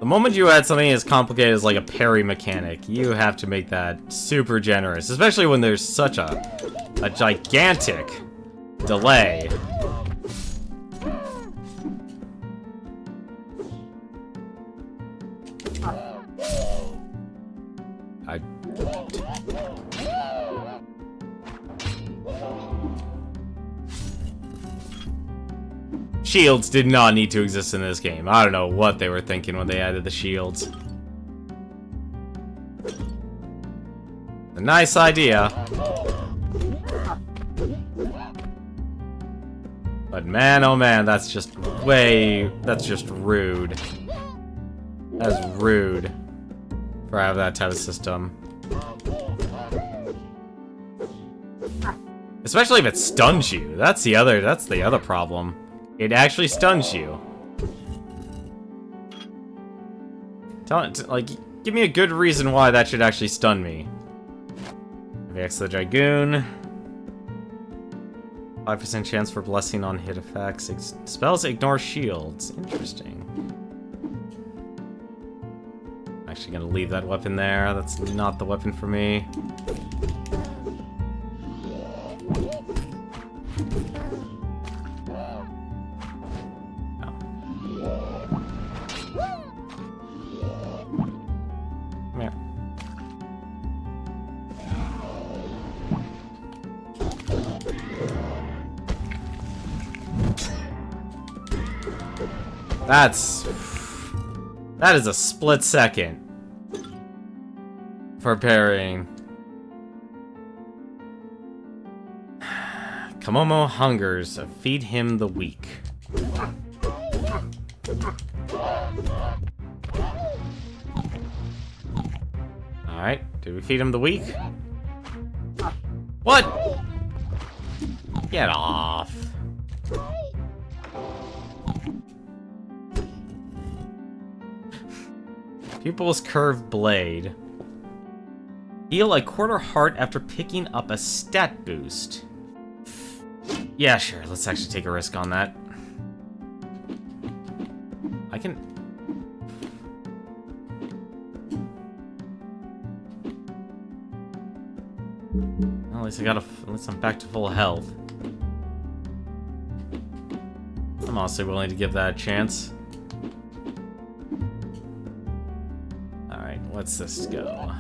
The moment you add something as complicated as, like, a parry mechanic, you have to make that super generous. Especially when there's such a gigantic delay. Shields did not need to exist in this game. I don't know what they were thinking when they added the shields. A nice idea. But man, oh man, that's just rude. That's rude for having that type of system. Especially if it stuns you. That's the other problem. It actually stuns you. Give me a good reason why that should actually stun me. VX the Dragoon. 5% chance for blessing on hit effects. Spells ignore shields. Interesting. I'm actually gonna leave that weapon there. That's not the weapon for me. That is a split second for parrying. Komomo hungers. Feed him the weak. Alright, did we feed him the weak? What? Get off. Pupil's Curved Blade. Heal a quarter heart after picking up a stat boost. Yeah, sure. Let's actually take a risk on that. I can... Well, at least I'm back to full health. I'm honestly willing to give that a chance. What's this go?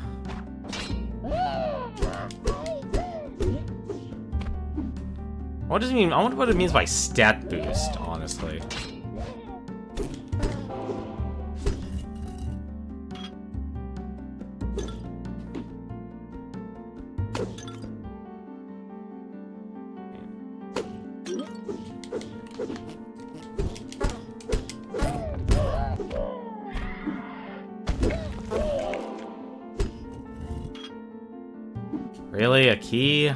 What does it mean? I wonder what it means by stat boost, honestly. Really? A key?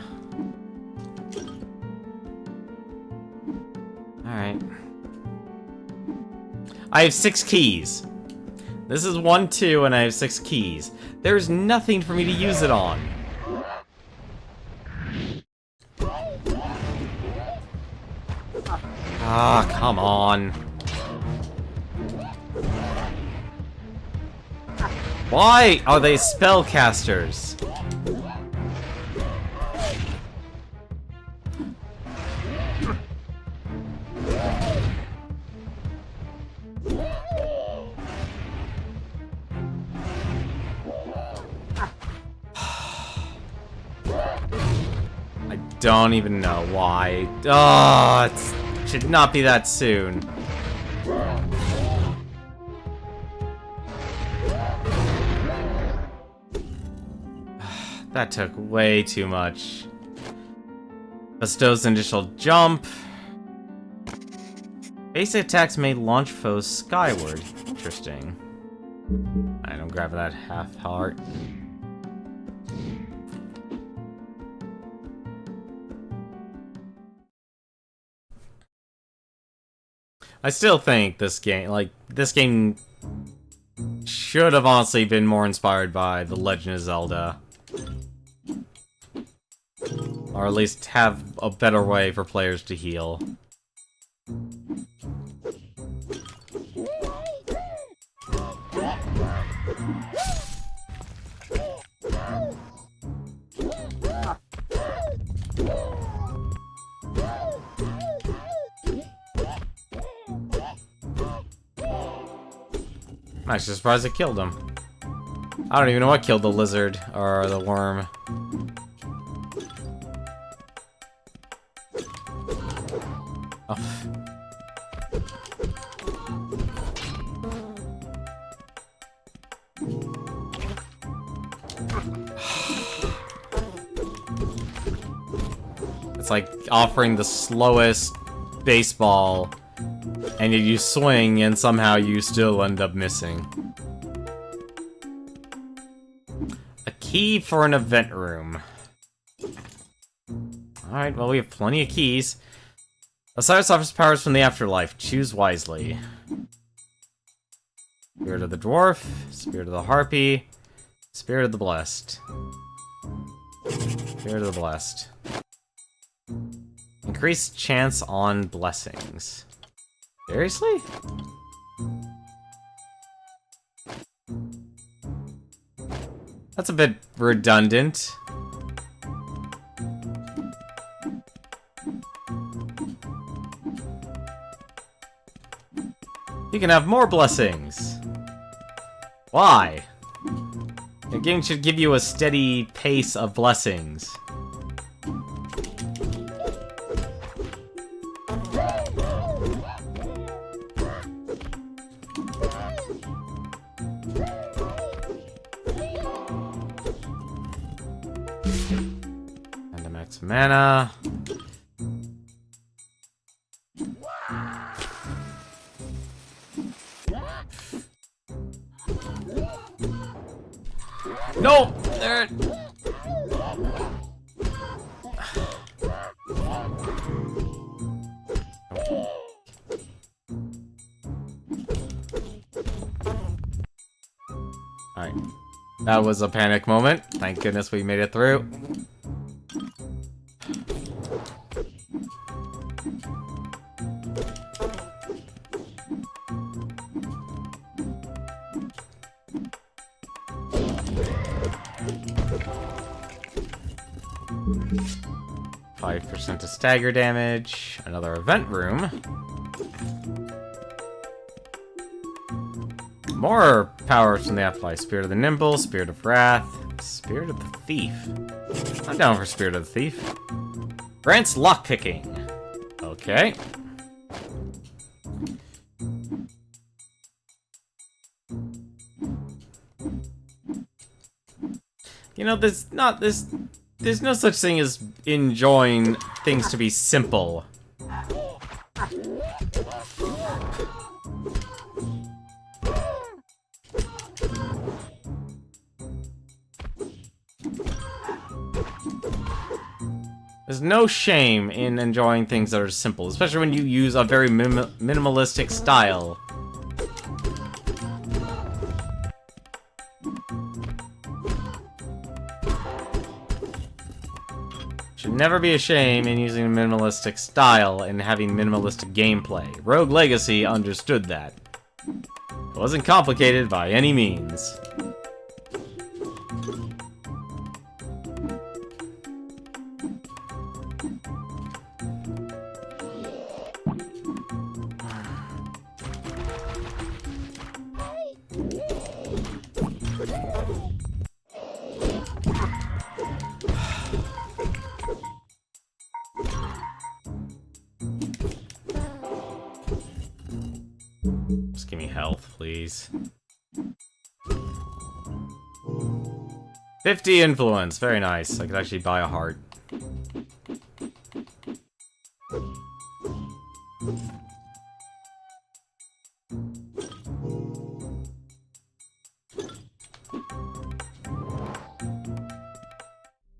Alright. I have 6 keys. This is 1, 2, and I have 6 keys. There's nothing for me to use it on. Ah, come on. Why are they spellcasters? Don't even know why. Oh, it should not be that soon. That took way too much. Bestows initial jump. Basic attacks may launch foes skyward. Interesting. Alright, I'm grabbing that half heart. I still think this game should have honestly been more inspired by The Legend of Zelda. Or at least have a better way for players to heal. I'm actually surprised it killed him. I don't even know what killed the lizard or the worm. Oh. It's like offering the slowest baseball, and you swing, and somehow you still end up missing. A key for an event room. Alright, well, we have plenty of keys. Osiris offers powers from the afterlife. Choose wisely. Spirit of the Dwarf, Spirit of the Harpy, Spirit of the Blessed. Spirit of the Blessed. Increased chance on blessings. Seriously? That's a bit redundant. You can have more blessings. Why? The game should give you a steady pace of blessings. And max mana. No! There. Alright. That was a panic moment. Thank goodness we made it through. % to stagger damage. Another event room. More powers from the afterlife. Spirit of the Nimble, Spirit of Wrath, Spirit of the Thief. I'm down for Spirit of the Thief. Grants lockpicking. Okay. You know, there's no such thing as enjoying things to be simple. There's no shame in enjoying things that are simple, especially when you use a very minimalistic style. Should never be a shame in using a minimalistic style and having minimalistic gameplay. Rogue Legacy understood that. It wasn't complicated by any means. Just give me health, please. 50 influence, very nice. I could actually buy a heart.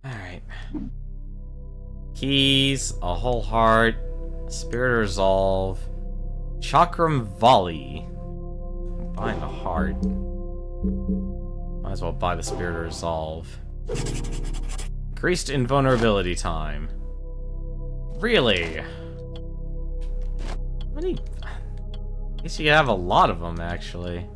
Alright. Keys, a whole heart, Spirit of Resolve, Chakram Volley. I'm buying the heart. Might as well buy the Spirit of Resolve. Increased invulnerability time. Really? How many? I guess you could have a lot of them, actually.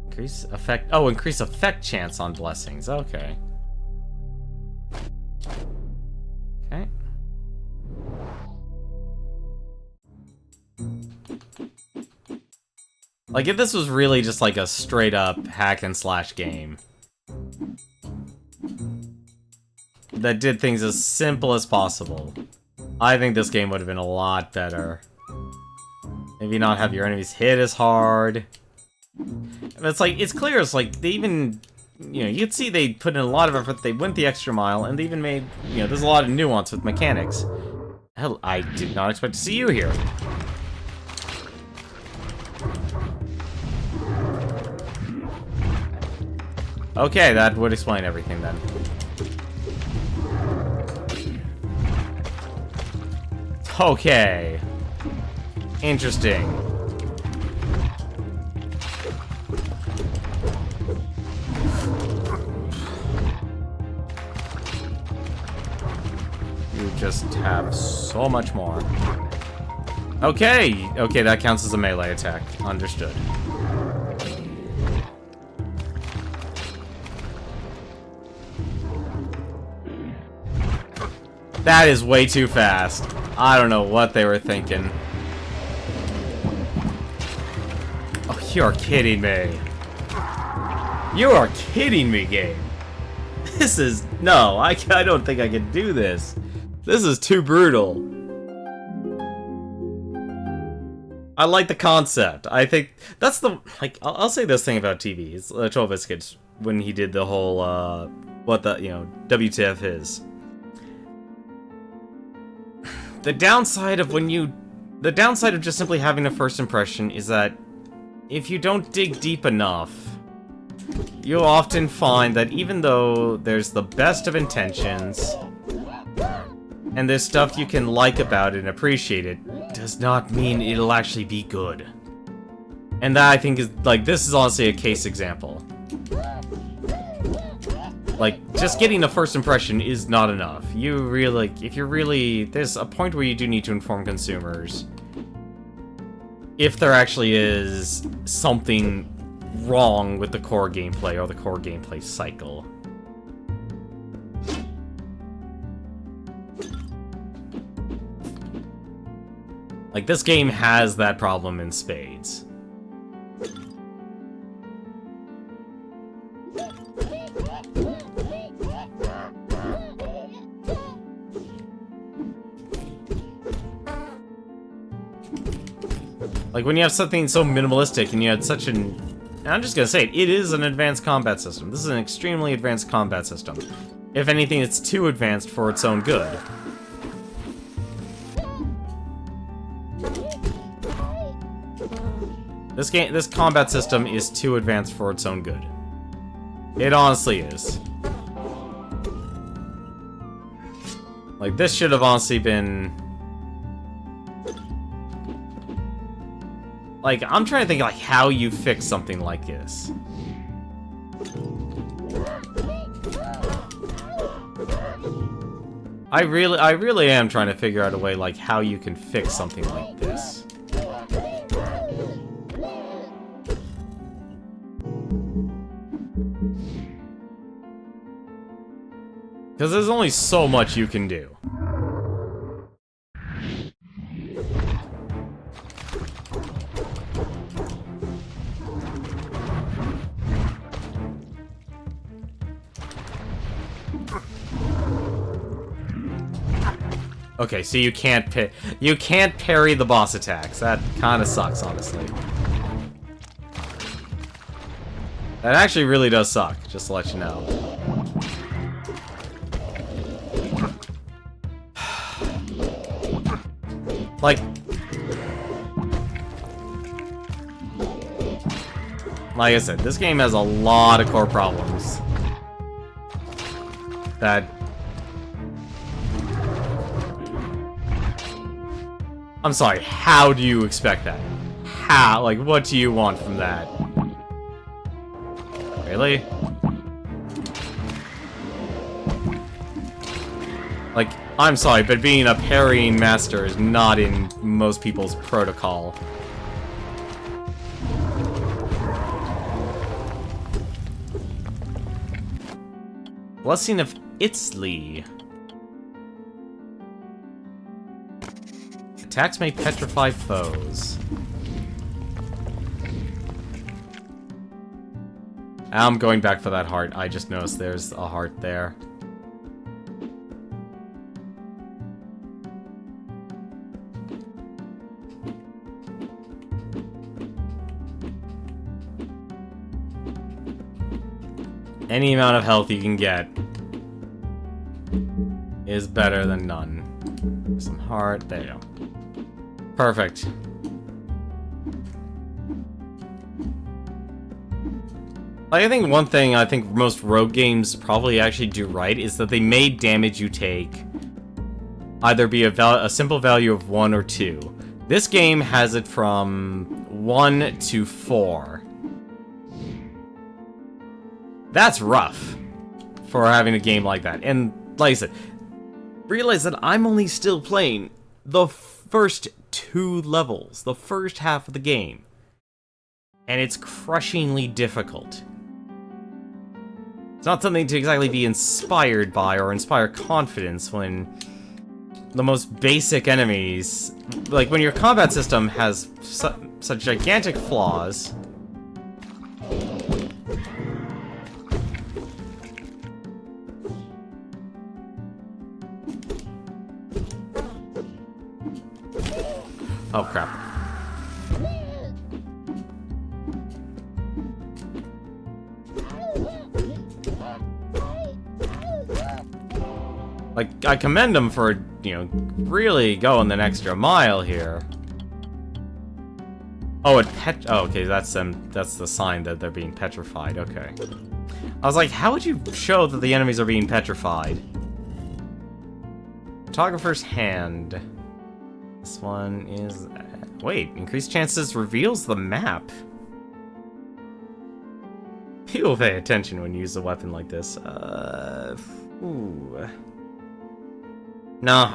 Increase effect. Oh, increase effect chance on blessings. Okay. Okay. Like, if this was really just like a straight-up hack-and-slash game that did things as simple as possible, I think this game would have been a lot better. Maybe not have your enemies hit as hard. And it's like, it's clear, it's like, they even, you know, you can see they put in a lot of effort, they went the extra mile, and they even made, you know, there's a lot of nuance with mechanics. Hell, I did not expect to see you here. Okay, that would explain everything then. Okay. Interesting. You just have so much more. Okay! Okay, that counts as a melee attack. Understood. That is way too fast. I don't know what they were thinking. Oh, you're kidding me. You are kidding me, game. This is... No, I don't think I can do this. This is too brutal. I like the concept. I think that's the... Like, I'll say this thing about TV. It's 12 Biscuits when he did the whole, what the, you know, WTF is. The downside of just simply having a first impression is that if you don't dig deep enough, you'll often find that even though there's the best of intentions, and there's stuff you can like about it and appreciate it, does not mean it'll actually be good. And that, I think, is, like, this is honestly a case example. Like, just getting a first impression is not enough. You really, if you're really, there's a point where you do need to inform consumers if there actually is something wrong with the core gameplay or the core gameplay cycle. Like, this game has that problem in spades. Like, when you have something so minimalistic and you had such an... And I'm just gonna say it is an advanced combat system. This is an extremely advanced combat system. If anything, it's too advanced for its own good. This combat system is too advanced for its own good. It honestly is. Like, this should have honestly been... Like, I'm trying to think, like, how you fix something like this. I really am trying to figure out a way, like, how you can fix something like this. Because there's only so much you can do. Okay, so you can't parry the boss attacks. That kind of sucks, honestly. That actually really does suck, just to let you know. Like I said, this game has a lot of core problems that... I'm sorry, how do you expect that? How? Like, what do you want from that? Really? Like, I'm sorry, but being a parrying master is not in most people's protocol. Blessing of Itzli. Attacks may petrify foes. I'm going back for that heart. I just noticed there's a heart there. Any amount of health you can get is better than none. Some heart. There you go. Perfect. I think one thing I think most rogue games probably actually do right is that they made damage you take either be a simple value of 1 or 2. This game has it from 1 to 4. That's rough for having a game like that. And like I said, realize that I'm only still playing the first 2 levels, the first half of the game. And it's crushingly difficult. It's not something to exactly be inspired by or inspire confidence when the most basic enemies, like when your combat system has such gigantic flaws. Oh crap. Like, I commend them for, you know, really going an extra mile here. Oh, oh, okay, that's the sign that they're being petrified, okay. I was like, how would you show that the enemies are being petrified? Photographer's hand. This one is... Wait, increased chances reveals the map. People pay attention when you use a weapon like this. Ooh. No,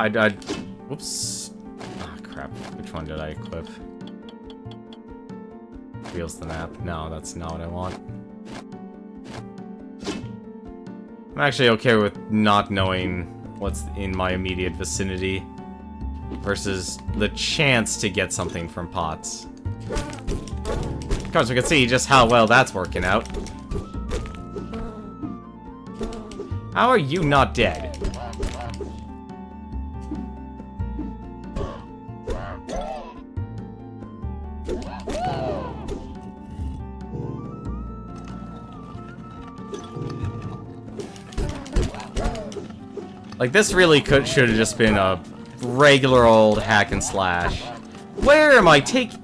whoops. Ah, crap. Which one did I equip? Reveals the map. No, that's not what I want. I'm actually okay with not knowing what's in my immediate vicinity versus the chance to get something from pots. Of course, we can see just how well that's working out. How are you not dead? Like, this really should have just been a regular old hack and slash. Where am I taking...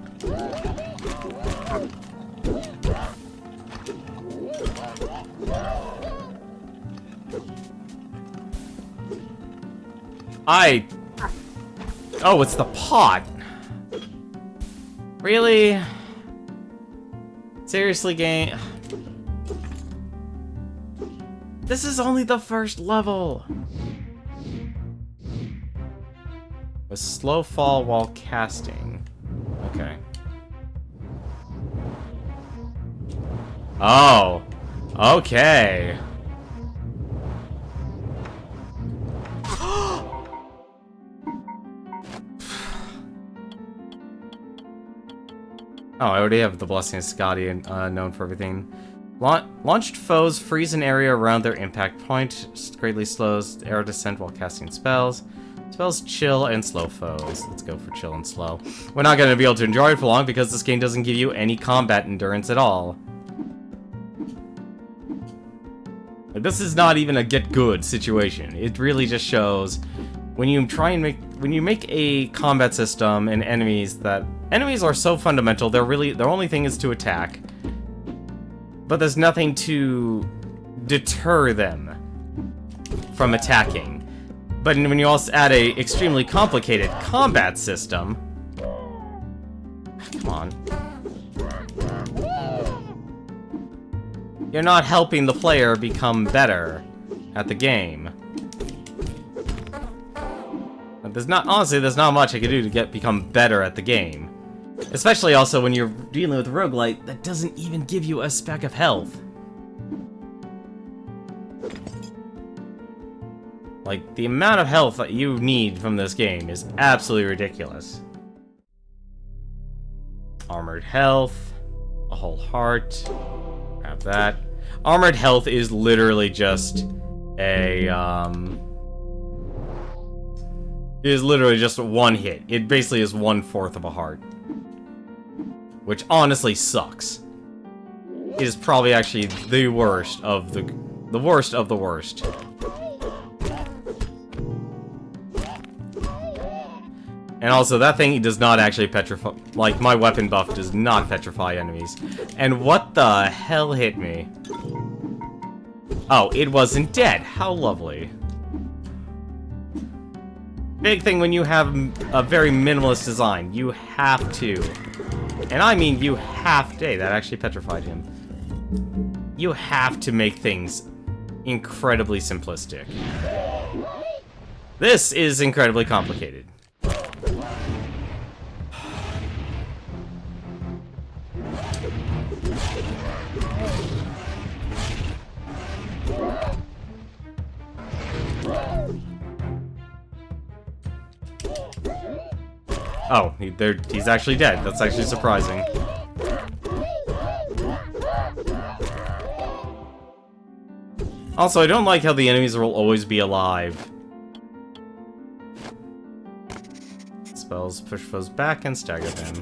Oh, it's the pot. Really? Seriously, game? This is only the first level. A slow fall while casting. Okay. Oh. Okay. Oh, I already have the Blessing of Scotty known for everything. Launched foes freeze an area around their impact point. Greatly slows arrow descent while casting spells. Spells chill and slow foes. Let's go for chill and slow. We're not going to be able to enjoy it for long because this game doesn't give you any combat endurance at all. Like, this is not even a get good situation. It really just shows when you make a combat system and enemies are so fundamental, their only thing is to attack. But there's nothing to deter them from attacking. But when you also add a extremely complicated combat system... Come on. You're not helping the player become better at the game. Honestly, there's not much I can do to become better at the game. Especially also when you're dealing with a roguelite that doesn't even give you a speck of health. Like, the amount of health that you need from this game is absolutely ridiculous. Armored health. whole heart. Grab that. Armored health is literally just a, is literally just one hit. It basically is 1/4 of a heart. Which honestly sucks. It is probably actually the worst of the worst of the worst. And also, that thing does not actually petrify... Like, my weapon buff does not petrify enemies. And what the hell hit me? Oh, it wasn't dead. How lovely. Big thing when you have a very minimalist design. You have to. And I mean you have to. That actually petrified him. You have to make things incredibly simplistic. This is incredibly complicated. Oh, he's actually dead. That's actually surprising. Also, I don't like how the enemies will always be alive. Spells push foes back and stagger them.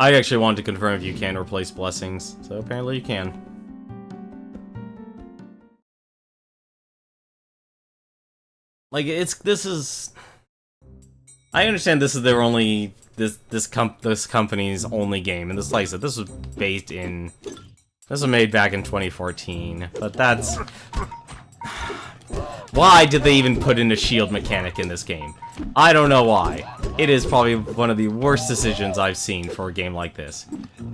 I actually wanted to confirm if you can replace blessings, so apparently you can. Like, this is... I understand this is their only... This company's only game, and this, like I said, this was based in... This was made back in 2014, but that's... Why did they even put in a shield mechanic in this game? I don't know why. It is probably one of the worst decisions I've seen for a game like this.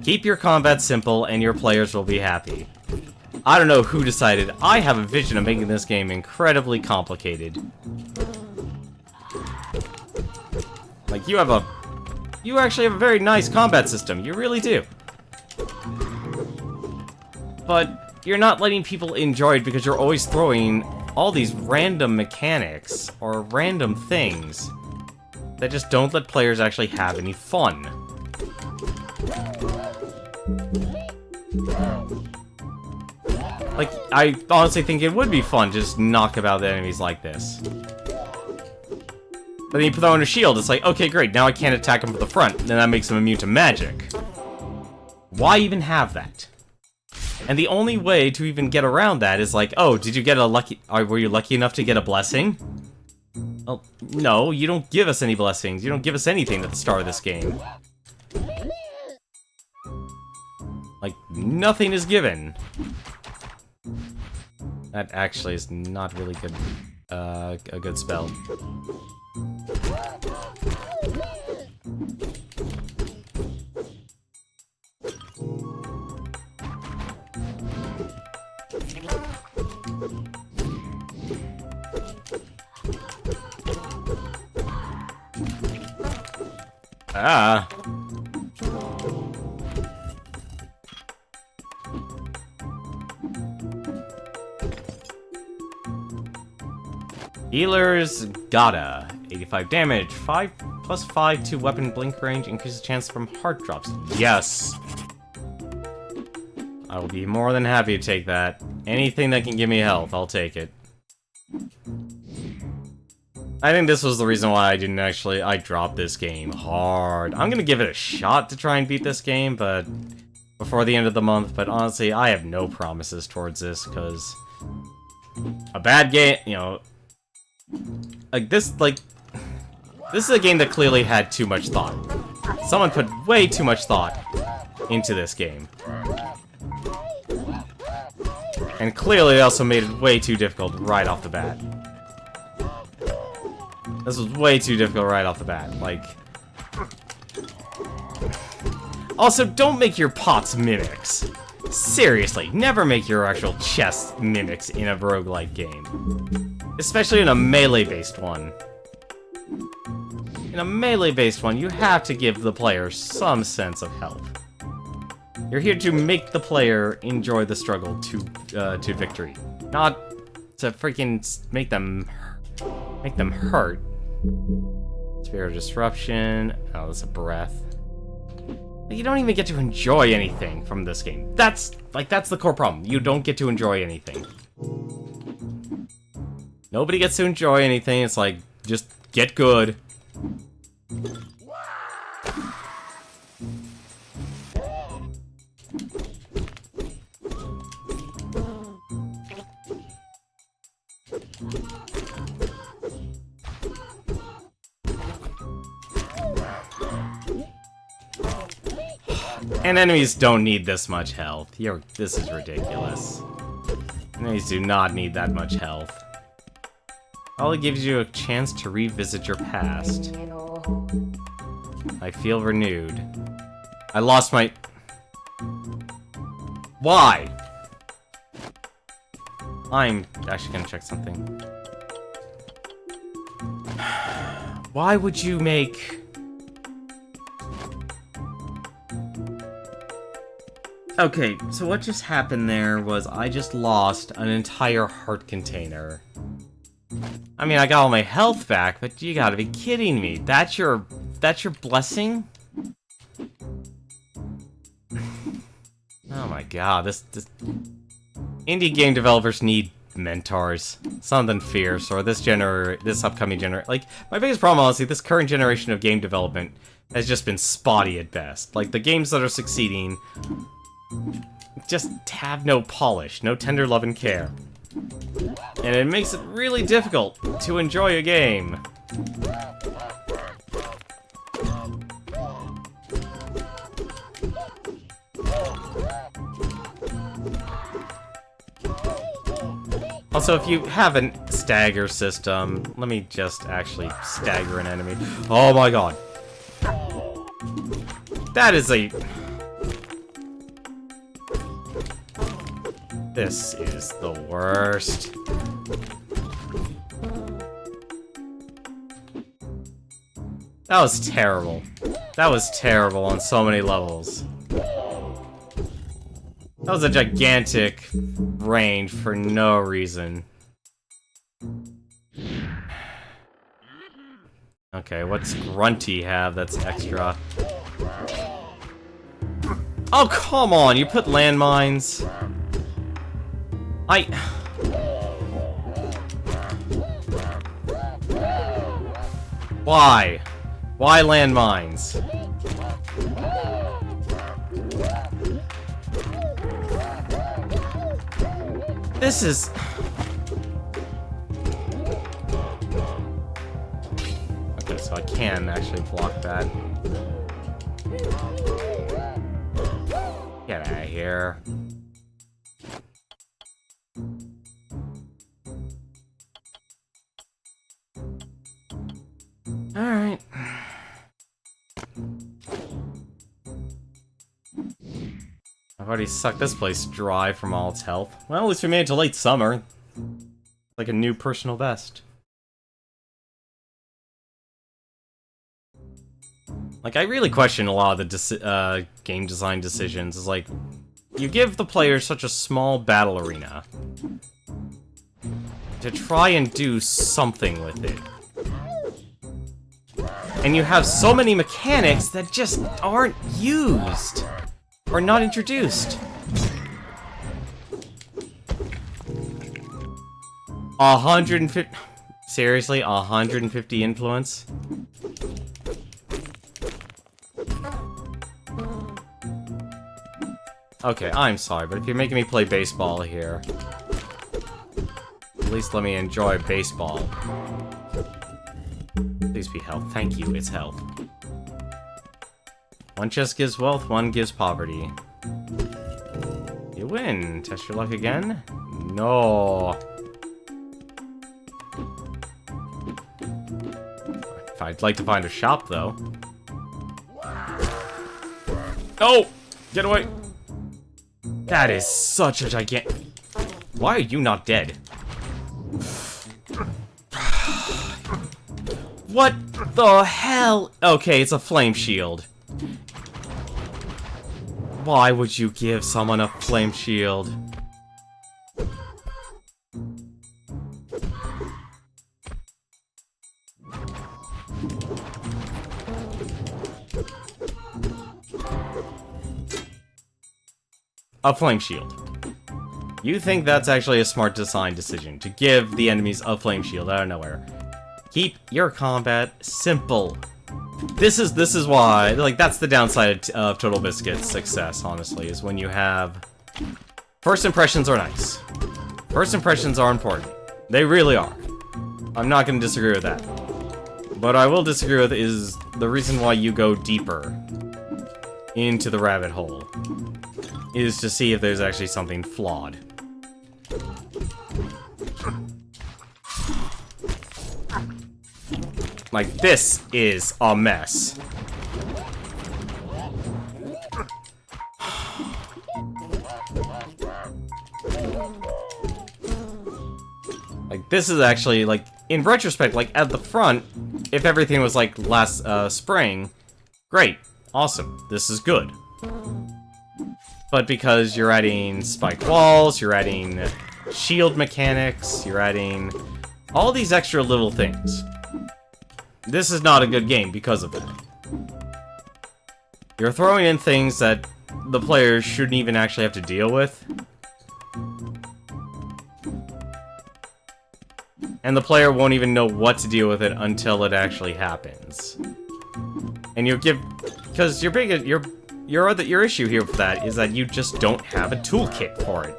Keep your combat simple, and your players will be happy. I don't know who decided. I have a vision of making this game incredibly complicated. Like, you actually have a very nice combat system. You really do. But you're not letting people enjoy it because you're always throwing all these random mechanics or random things that just don't let players actually have any fun. Like, I honestly think it would be fun to just knock about the enemies like this. But then you throw in a shield, it's like, okay, great, now I can't attack them from the front, then that makes them immune to magic. Why even have that? And the only way to even get around that is like, oh, did you get a lucky... were you lucky enough to get a blessing? Well, no, you don't give us any blessings. You don't give us anything at the start of this game. Like, nothing is given. That actually is not really good, a good spell. Ah. Healer's Gotta. 85 damage. 5+5 to weapon blink range. Increases chance from heart drops. Yes! I will be more than happy to take that. Anything that can give me health, I'll take it. I think this was the reason why I didn't actually... I dropped this game hard. I'm gonna give it a shot to try and beat this game, but... before the end of the month, but honestly, I have no promises towards this, because... a bad game, you know... this is a game that clearly had too much thought. Someone put way too much thought into this game. And clearly they also made it way too difficult right off the bat. This was way too difficult right off the bat, like... Also, don't make your pots mimics. Seriously, never make your actual chests mimics in a roguelike game. Especially in a melee-based one. In a melee-based one, you have to give the player some sense of health. You're here to make the player enjoy the struggle to victory. Not to freaking make them hurt. Spirit of Disruption. Oh, that's a breath. You don't even get to enjoy anything from this game. That's the core problem. You don't get to enjoy anything. Nobody gets to enjoy anything. It's like, just get good. And enemies don't need this much health. This is ridiculous. Enemies do not need that much health. All it gives you a chance to revisit your past. I feel renewed. I lost my... Why? I'm actually gonna check something. Why would you make... Okay, so what just happened there was I just lost an entire heart container. I mean, I got all my health back, but you gotta be kidding me. That's your blessing? Oh my god, this indie game developers need mentors. Something fierce, or this upcoming generation. Like, my biggest problem, honestly, this current generation of game development has just been spotty at best. Like, the games that are succeeding just have no polish, no tender love and care. And it makes it really difficult to enjoy a game. Also, if you have a stagger system, let me just actually stagger an enemy. Oh my god. That is a... This is the worst. That was terrible. That was terrible on so many levels. That was a gigantic range for no reason. Okay, what's Grunty have that's extra? Oh, come on! You put landmines. Why? Why landmines? This is... Okay, so I can actually block that. Get out of here. Alright. I've already sucked this place dry from all its health. Well, at least we made it to late summer. Like a new personal best. Like, I really question a lot of the game design decisions. It's like, you give the players such a small battle arena to try and do something with it. And you have so many mechanics that just aren't used. Or not introduced. 150... Seriously? 150 influence? Okay, I'm sorry, but if you're making me play baseball here, at least let me enjoy baseball. Please be health. Thank you, it's health. One chest gives wealth, one gives poverty. You win. Test your luck again? No. I'd like to find a shop, though. No! Get away! That is such a gigantic... Why are you not dead? What the hell? Okay, it's a flame shield. Why would you give someone a flame shield? a flame shield. You think that's actually a smart design decision, to give the enemies a flame shield out of nowhere. Keep your combat simple. This is why, like, that's the downside of Total Biscuit's success, honestly, is when you have... First impressions are nice. First impressions are important. They really are. I'm not going to disagree with that. What I will disagree with is the reason why you go deeper into the rabbit hole is to see if there's actually something flawed. Like, this is a mess. Like, this is actually, like, in retrospect, like, at the front, if everything was like last spring, great, awesome, this is good. But because you're adding spike walls, you're adding shield mechanics, you're adding all these extra little things, this is not a good game because of that. You're throwing in things that the players shouldn't even actually have to deal with. And the player won't even know what to deal with it until it actually happens. And you'll give... Because your issue here for that is that you just don't have a toolkit for it.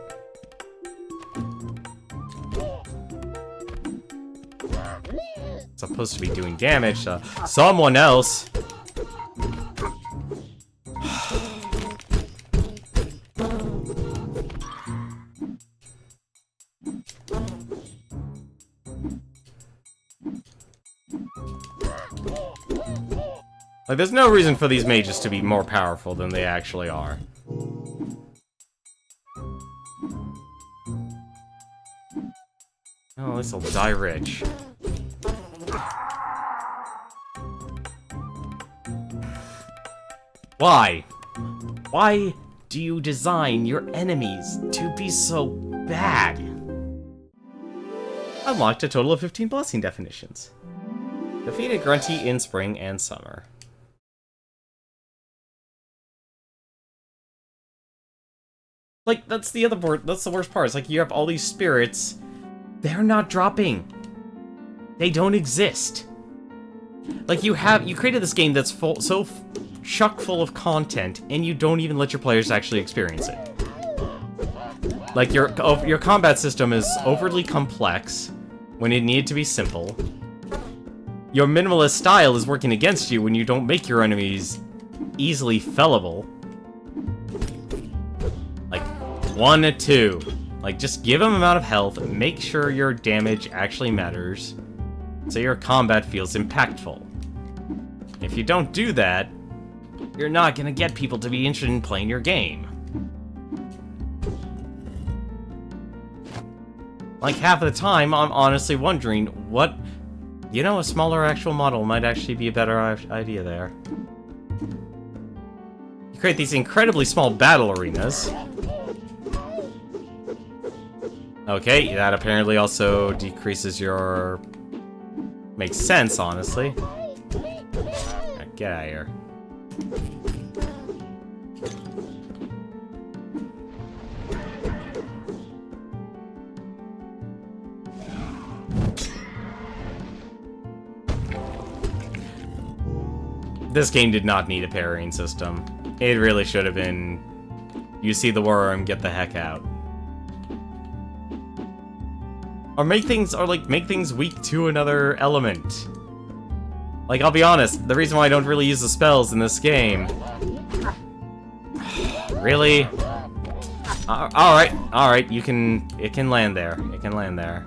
It's supposed to be doing damage to someone else. Like, there's no reason for these mages to be more powerful than they actually are. Oh, this'll die rich. Why? Why do you design your enemies to be so bad? Unlocked a total of 15 blessing definitions. Defeated Grunty in spring and summer. Like, that's the other part, that's the worst part. It's like you have all these spirits, they're not dropping. They don't exist. Like, you created this game that's so chock full of content, and you don't even let your players actually experience it. Like, your combat system is overly complex when it needed to be simple. Your minimalist style is working against you when you don't make your enemies easily fellable. Like, 1 to 2. Like, just give them amount of health, make sure your damage actually matters, so your combat feels impactful. If you don't do that, you're not gonna get people to be interested in playing your game. Like, half of the time, I'm honestly wondering what... You know, a smaller actual model might actually be a better idea there. You create these incredibly small battle arenas. Okay, that apparently also decreases your... Makes sense, honestly. Right, get out of here. This game did not need a parrying system. It really should have been, you see the worm, get the heck out. Or make things weak to another element. Like, I'll be honest, the reason why I don't really use the spells in this game... Really? Alright, it can land there. It can land there.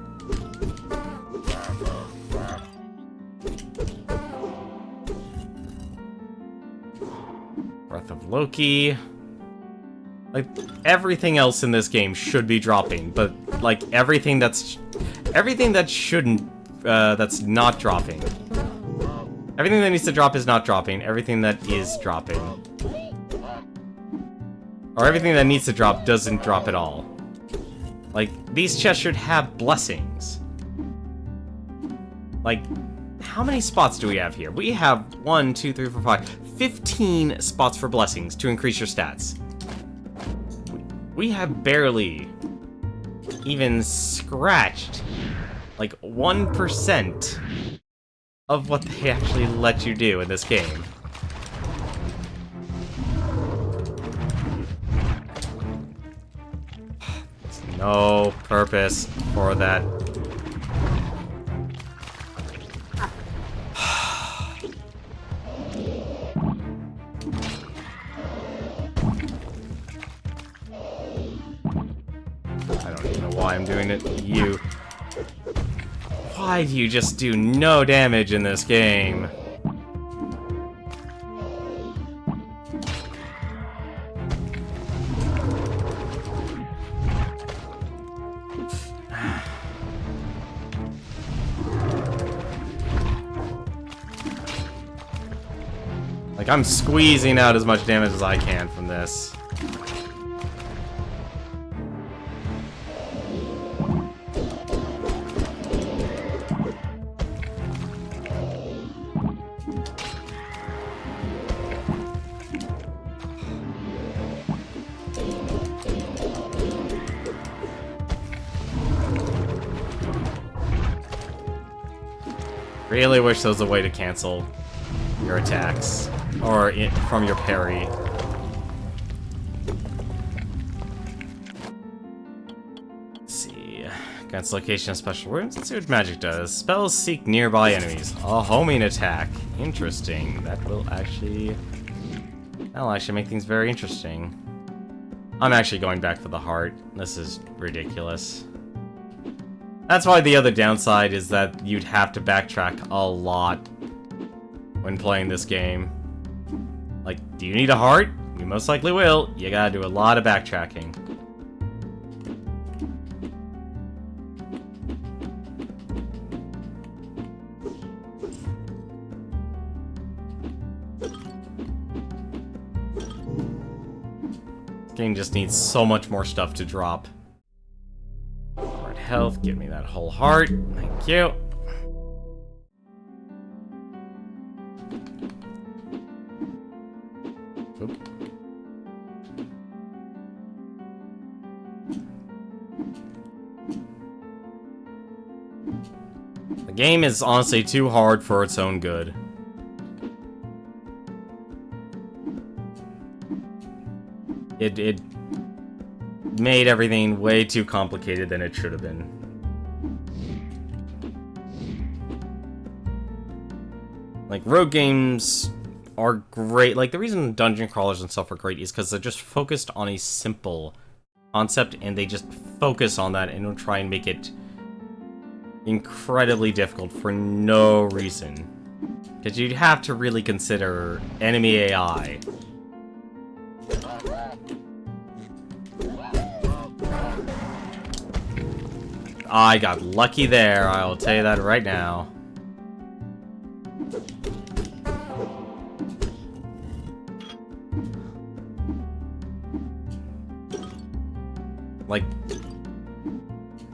Breath of Loki. Like, everything else in this game should be dropping, but, like, everything that shouldn't, that's not dropping. Everything that needs to drop is not dropping. Everything that is dropping. Or everything that needs to drop doesn't drop at all. Like, these chests should have blessings. Like, how many spots do we have here? We have 1, 2, 3, 4, 5, 15 spots for blessings to increase your stats. We have barely even scratched like 1% of what they actually let you do in this game. There's no purpose for that. I don't even know why I'm doing it to you. Why do you just do no damage in this game? Like, I'm squeezing out as much damage as I can from this. Really wish there was a way to cancel your attacks. Or from your parry. Let's see. Against location of special rooms. Let's see what magic does. Spells seek nearby enemies. A homing attack. Interesting. That'll actually make things very interesting. I'm actually going back for the heart. This is ridiculous. That's why the other downside is that you'd have to backtrack a lot when playing this game. Like, do you need a heart? You most likely will. You gotta do a lot of backtracking. This game just needs so much more stuff to drop. Heart health, give me that whole heart. Thank you. Oop. The game is honestly too hard for its own good. It made everything way too complicated than it should have been. Like, rogue games are great. Like, the reason dungeon crawlers and stuff are great is because they're just focused on a simple concept, and they just focus on that and don't try and make it incredibly difficult for no reason. Because you'd have to really consider enemy AI. I got lucky there, I will tell you that right now. Like,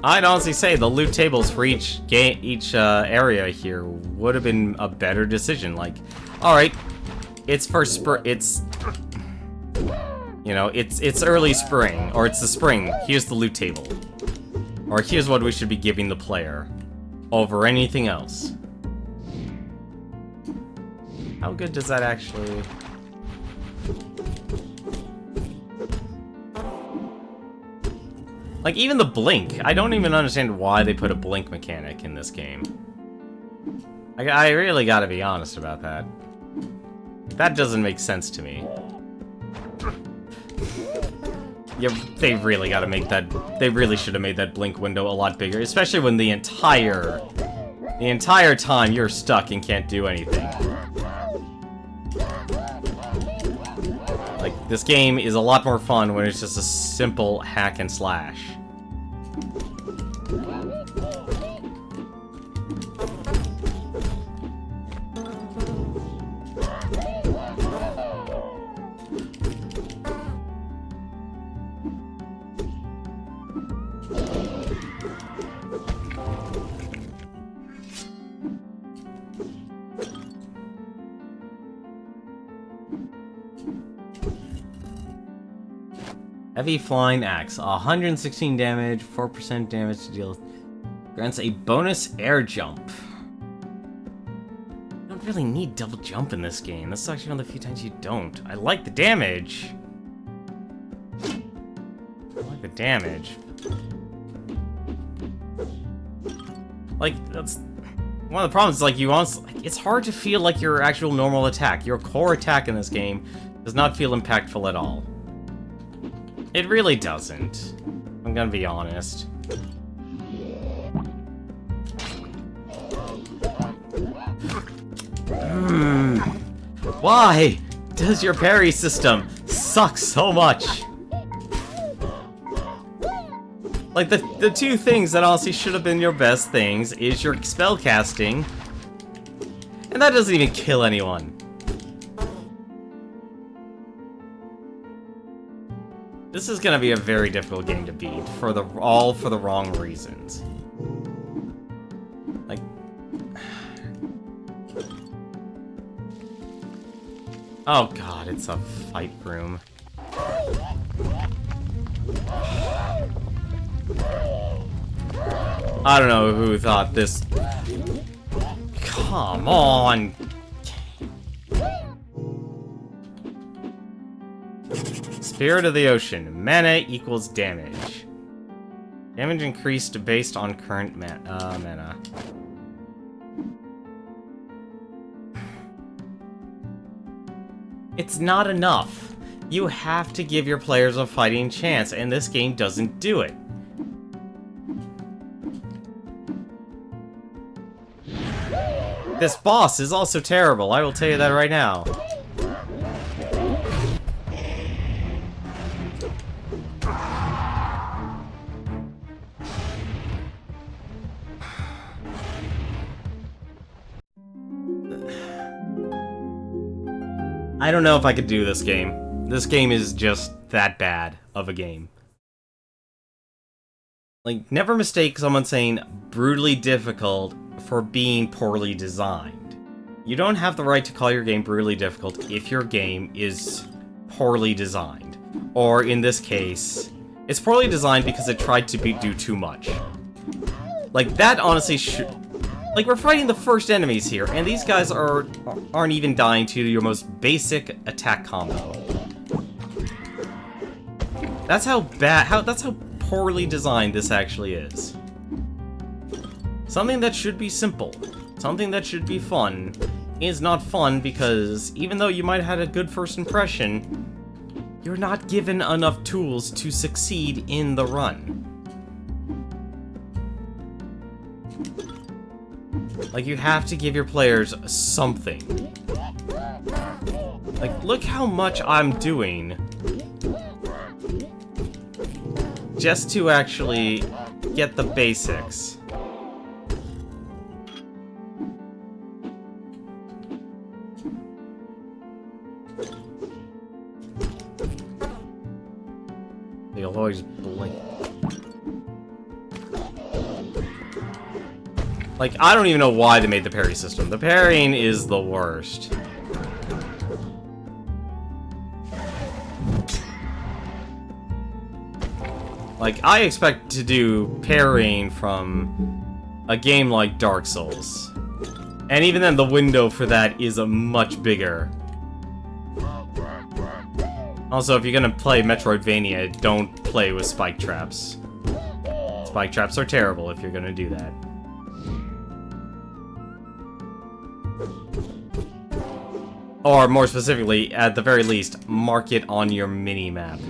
I'd honestly say the loot tables for each area here would have been a better decision. Like, all right, it's you know, it's early spring, or it's the spring. Here's the loot table, or here's what we should be giving the player over anything else. How good does that actually? Like, even the blink. I don't even understand why they put a blink mechanic in this game. I really gotta be honest about that. That doesn't make sense to me. Yeah, they really gotta make that... They really should have made that blink window a lot bigger, especially when the entire time you're stuck and can't do anything. Like, this game is a lot more fun when it's just a simple hack and slash. Heavy Flying Axe. 116 damage, 4% damage to deal. Grants a bonus air jump. You don't really need double jump in this game. This is actually one of the few times you don't. I like the damage. I like the damage. Like, that's... One of the problems is, like, it's hard to feel like your actual normal attack. Your core attack in this game does not feel impactful at all. It really doesn't. I'm gonna be honest. Why does your parry system suck so much? Like, the two things that honestly should have been your best things is your spell casting, and that doesn't even kill anyone. This is gonna be a very difficult game to beat, all for the wrong reasons. Like... Oh god, it's a fight room. I don't know who thought this... Come on! Spirit of the Ocean. Mana equals damage. Damage increased based on current mana. It's not enough. You have to give your players a fighting chance, and this game doesn't do it. This boss is also terrible, I will tell you that right now. I don't know if I could do this game. This game is just that bad of a game. Like, never mistake someone saying brutally difficult for being poorly designed. You don't have the right to call your game brutally difficult if your game is poorly designed. Or, in this case, it's poorly designed because it tried to do too much. Like, that honestly should... Like, we're fighting the first enemies here, and these guys aren't even dying to your most basic attack combo. That's how that's how poorly designed this actually is. Something that should be simple, something that should be fun, is not fun because even though you might have had a good first impression, you're not given enough tools to succeed in the run. Like, you have to give your players something. Like, look how much I'm doing just to actually get the basics. They'll always blink. Like, I don't even know why they made the parry system. The parrying is the worst. Like, I expect to do parrying from a game like Dark Souls. And even then, the window for that is a much bigger. Also, if you're gonna play Metroidvania, don't play with spike traps. Spike traps are terrible if you're gonna do that. Or, more specifically, at the very least, mark it on your mini-map.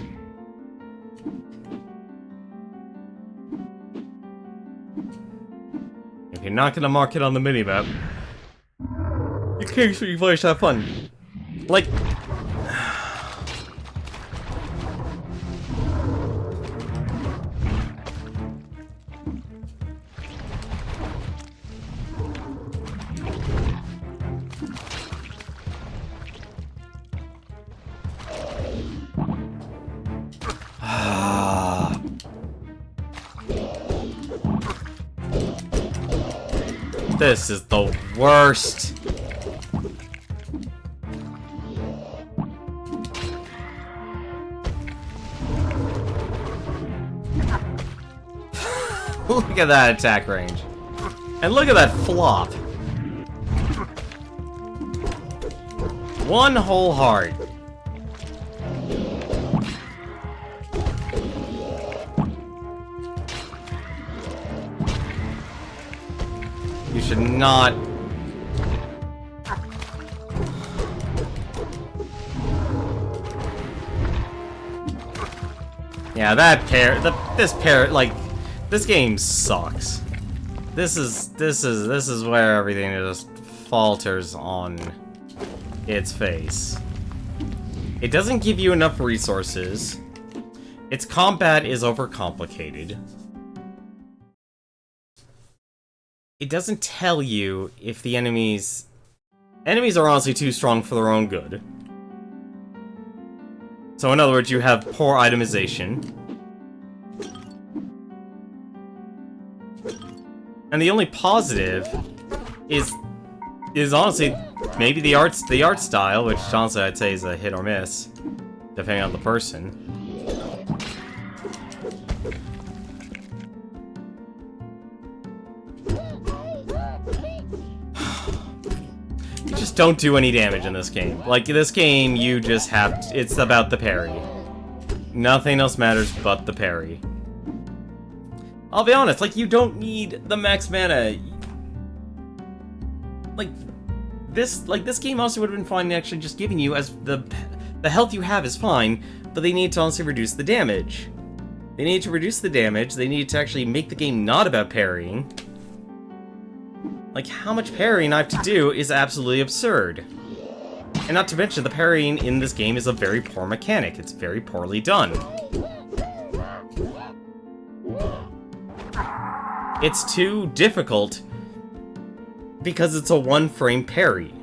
If you're not gonna mark it on the mini-map, you can't expect your players to have fun. Like... This is the worst. Look at that attack range. And look at that flop. One whole heart. You should not... Yeah, that pair, this pair, like, this game sucks. This is where everything just falters on its face. It doesn't give you enough resources. Its combat is overcomplicated. It doesn't tell you if the enemies are honestly too strong for their own good. So in other words, you have poor itemization. And the only positive is honestly maybe the art style, which honestly I'd say is a hit or miss, depending on the person. You just don't do any damage in this game. Like, this game, you just have to, it's about the parry. Nothing else matters but the parry. I'll be honest, like, you don't need the max mana. Like, this game also would have been fine actually just giving you as the health you have is fine, but they need to honestly reduce the damage. They need to reduce the damage, they need to actually make the game not about parrying. Like, how much parrying I have to do is absolutely absurd. And not to mention, the parrying in this game is a very poor mechanic. It's very poorly done. It's too difficult because it's a one-frame parry.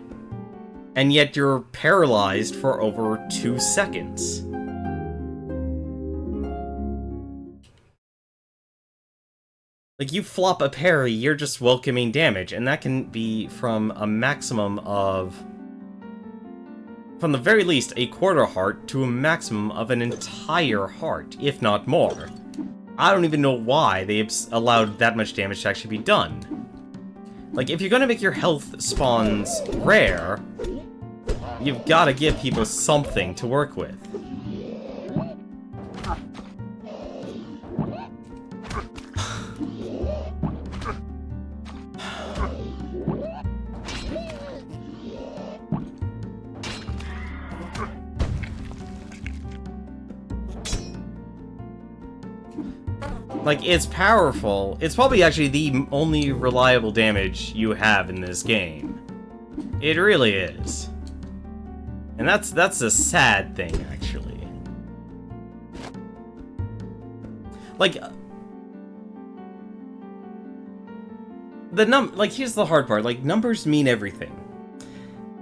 And yet you're paralyzed for over 2 seconds. Like, you flop a parry, you're just welcoming damage, and that can be from a maximum of... from the very least, a quarter heart to a maximum of an entire heart, if not more. I don't even know why they allowed that much damage to actually be done. Like, if you're gonna make your health spawns rare, you've gotta give people something to work with. Like, it's powerful. It's probably actually the only reliable damage you have in this game. It really is. And that's a sad thing, actually. Like, here's the hard part. Like, numbers mean everything.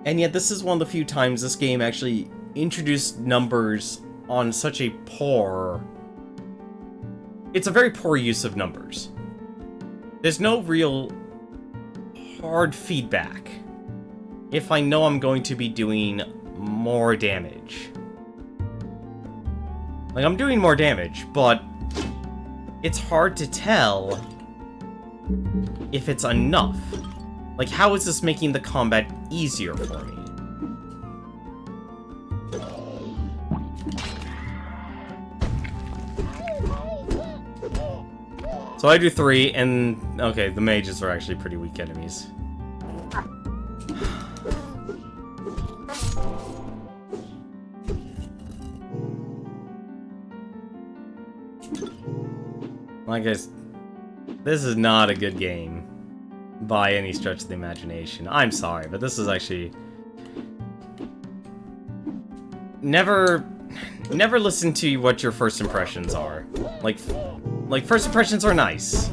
And yet this is one of the few times this game actually introduced numbers on such a poor... It's a very poor use of numbers. There's no real hard feedback if I know I'm going to be doing more damage. Like, I'm doing more damage, but it's hard to tell if it's enough. Like, how is this making the combat easier for me? So I do 3, and... okay, the mages are actually pretty weak enemies. Like, this is not a good game. By any stretch of the imagination. I'm sorry, but this is actually... Never listen to what your first impressions are. Like, first impressions are nice,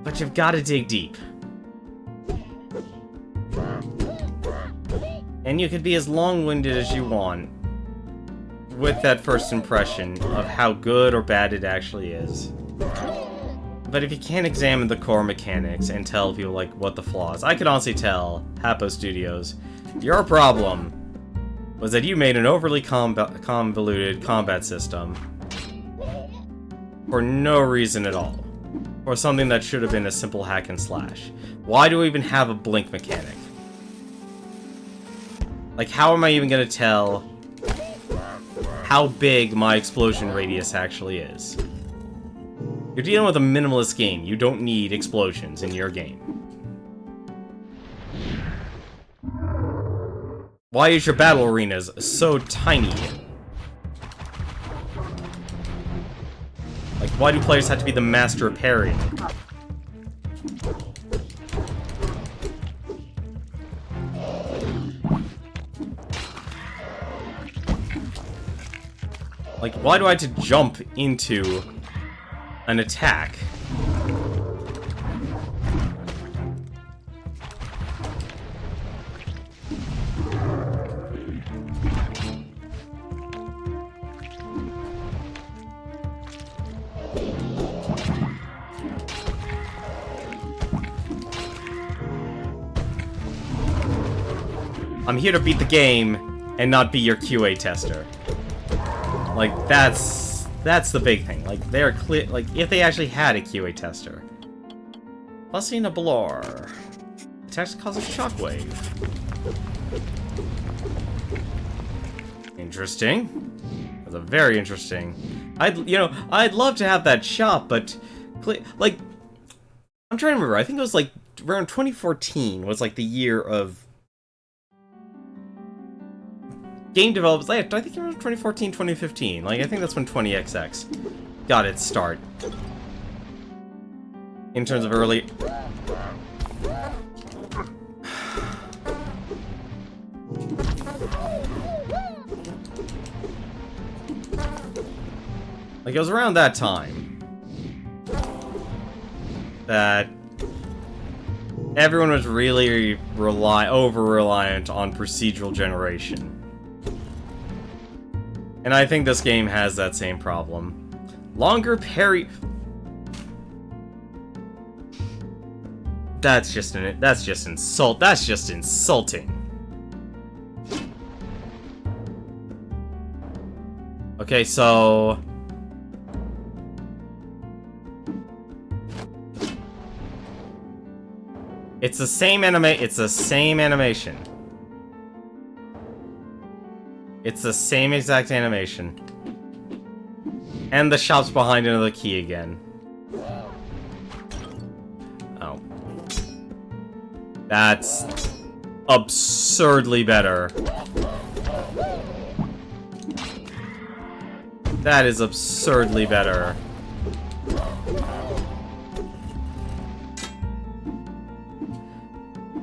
but you've got to dig deep. And you could be as long-winded as you want with that first impression of how good or bad it actually is. But if you can't examine the core mechanics and tell people, like, what the flaws... I could honestly tell Happo Studios, your problem was that you made an overly convoluted combat system for no reason at all. Or something that should have been a simple hack and slash. Why do we even have a blink mechanic? Like, how am I even gonna tell how big my explosion radius actually is? You're dealing with a minimalist game. You don't need explosions in your game. Why is your battle arenas so tiny? Like, why do players have to be the master of parrying? Like, why do I have to jump into an attack? I'm here to beat the game and not be your QA tester. Like, that's the big thing. Like, they're clear. Like, if they actually had a QA tester. Plus, a Blur. Attacks causes shockwave. Interesting. That's a very interesting. I'd love to have that shop, but like, I'm trying to remember. I think it was like around 2014 was like the year of game developers. I think it was 2014, 2015. Like, I think that's when 20XX got its start. In terms of early... Like, it was around that time that everyone was really over-reliant on procedural generation. And I think this game has that same problem. Longer parry... That's just insulting. Okay, so... It's the same animation. It's the same exact animation. And the shop's behind another key again. Oh. That's absurdly better. That is absurdly better.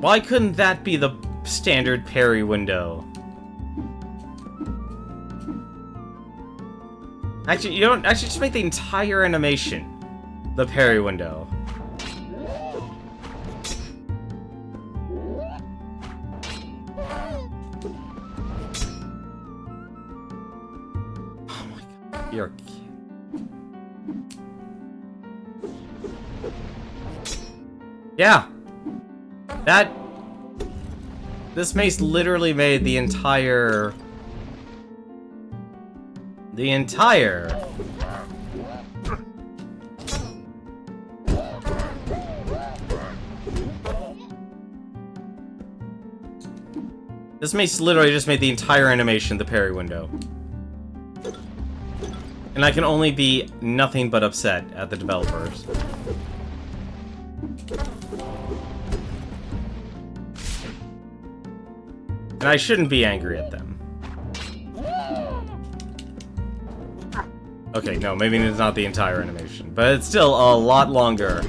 Why couldn't that be the standard parry window? Actually, you don't actually just make the entire animation the parry window. Oh my god, you're... Yeah. This mace literally made the entire... This mace literally just made the entire animation the parry window. And I can only be nothing but upset at the developers. And I shouldn't be angry at them. Okay, no, maybe it's not the entire animation, but it's still a lot longer.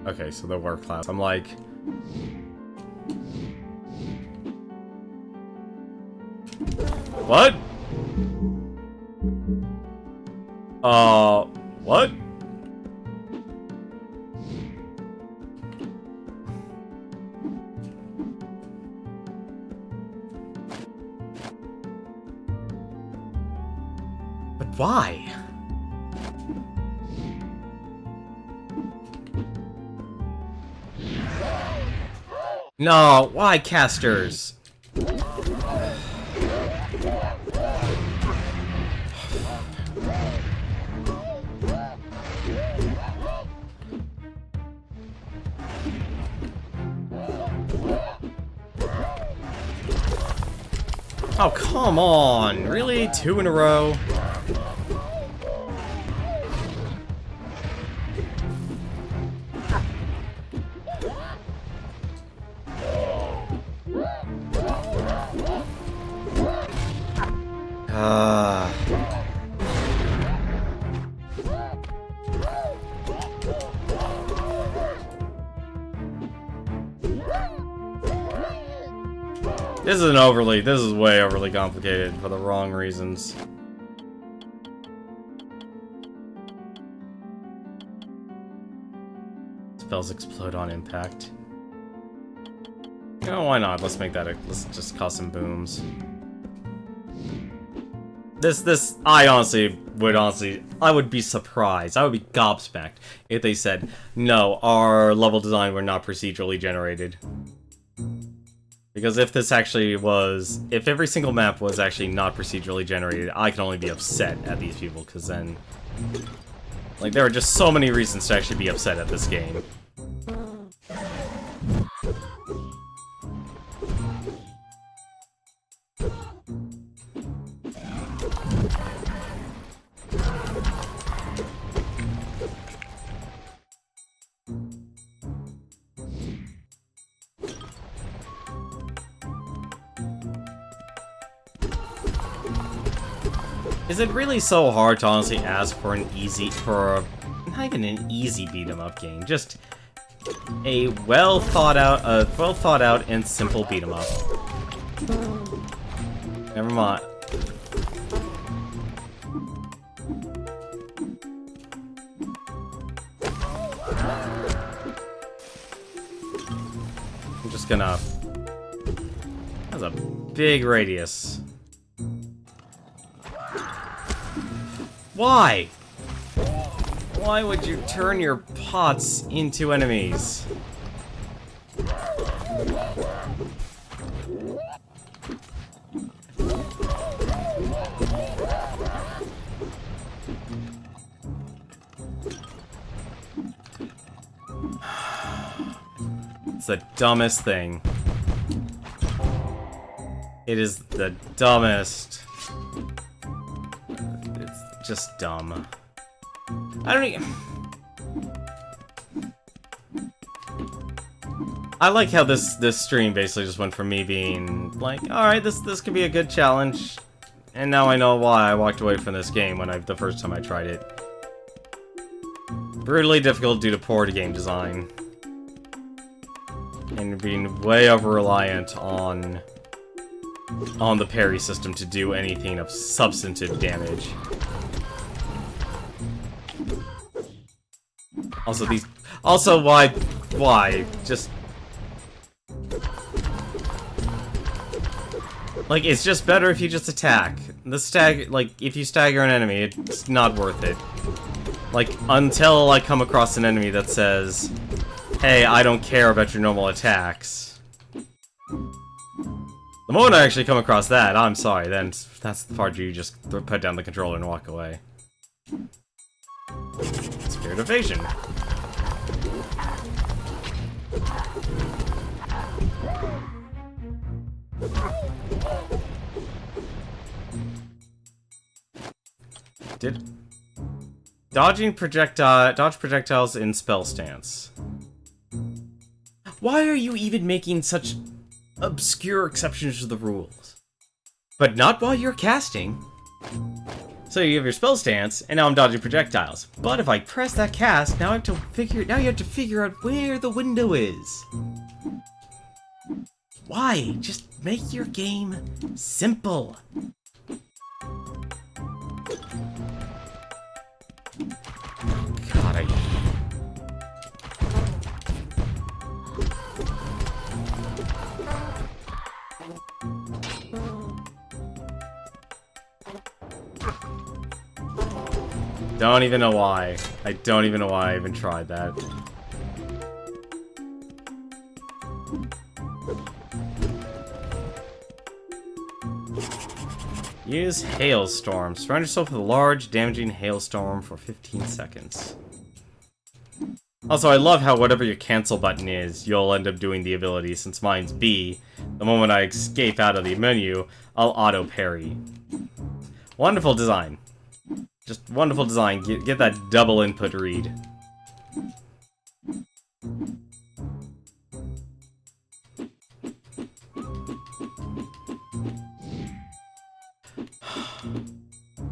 Okay, so the work class. I'm like... What? What? But why? No, why casters? Oh, come on! Really? 2 in a row? This is way overly complicated for the wrong reasons. Spells explode on impact. You know, why not? Let's make that let's just cause some booms. I would be surprised. I would be gobsmacked if they said, no, our level design were not procedurally generated. Because if this actually was... If every single map was actually not procedurally generated, I can only be upset at these people, because then... Like, there are just so many reasons to actually be upset at this game. Is it really so hard to honestly ask for an easy, not even an easy beat 'em up game, just a well thought out and simple beat 'em up. Never mind. I'm just gonna... That's a big radius. Why? Why would you turn your pots into enemies? It's the dumbest thing. It is the dumbest. It's just dumb. I don't even... I like how this stream basically just went from me being like, alright, this could be a good challenge, and now I know why I walked away from this game when the first time I tried it. Brutally difficult due to poor game design. And being way over-reliant on the parry system to do anything of substantive damage. Also these... Also, why? Just... Like, it's just better if you just attack. If you stagger an enemy, it's not worth it. Like, until I come across an enemy that says, hey, I don't care about your normal attacks. The moment I actually come across that, I'm sorry, then that's the part you just put down the controller and walk away. Spirit evasion. Dodge projectiles in spell stance. Why are you even making such obscure exceptions to the rules? But not while you're casting. So you have your spell stance, and now I'm dodging projectiles. But if I press that cast, now you have to figure out where the window is. Why? Just make your game simple. God, don't even know why. I don't even know why I even tried that. Use Hailstorm. Surround yourself with a large, damaging hailstorm for 15 seconds. Also, I love how whatever your cancel button is, you'll end up doing the ability. Since mine's B, the moment I escape out of the menu, I'll auto parry. Wonderful design. Just wonderful design. Get that double input read.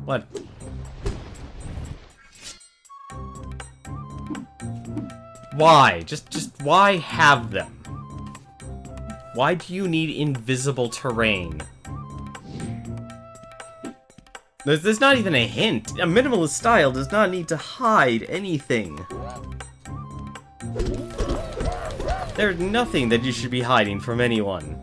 What? Why? Just why have them? Why do you need invisible terrain? There's not even a hint. A minimalist style does not need to hide anything. There's nothing that you should be hiding from anyone.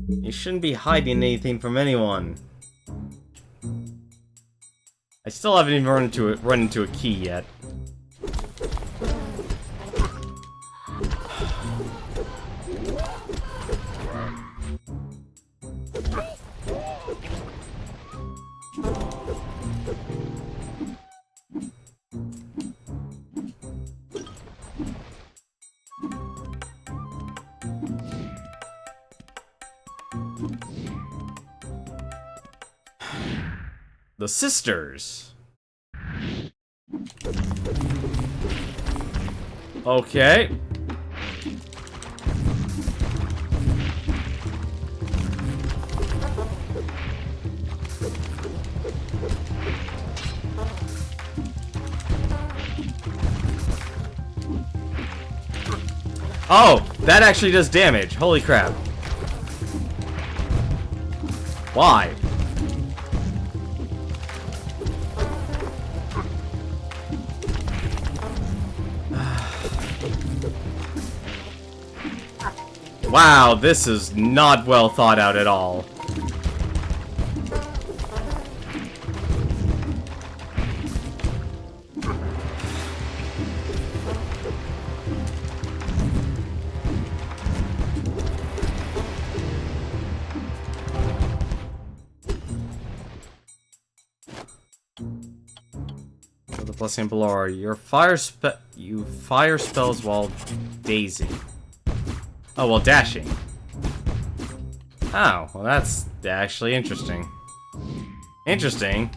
You shouldn't be hiding anything from anyone. I still haven't even run into a key yet. The sisters. Okay. Oh, that actually does damage. Holy crap. Why? Wow, this is not well thought out at all. For the blessing below are your fire spells while dazing. Oh, well, dashing. Oh, well, that's actually interesting. Interesting.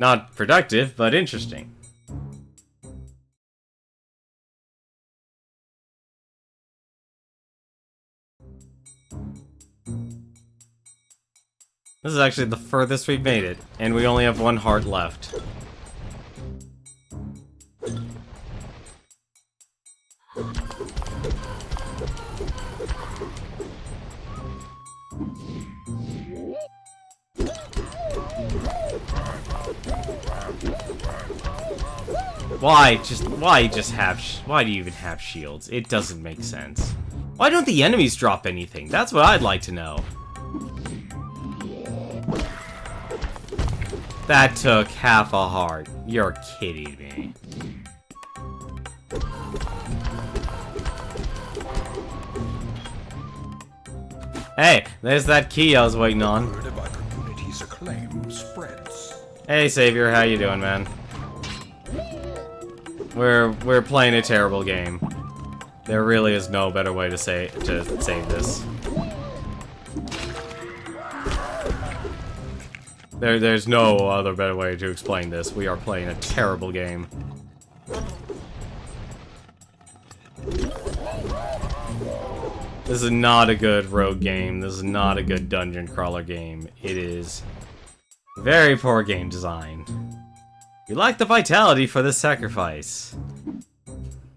Not productive, but interesting. This is actually the furthest we've made it, and we only have one heart left. Why do you even have shields? It doesn't make sense. Why don't the enemies drop anything? That's what I'd like to know. That took half a heart. You're kidding me. Hey, there's that key I was waiting on. Word about the community's acclaim spreads. Hey, Savior, how you doing, man? We're playing a terrible game. There really is no better way to save this. There's no other better way to explain this. We are playing a terrible game. This is not a good rogue game. This is not a good dungeon crawler game. It is very poor game design. You lack the vitality for this sacrifice.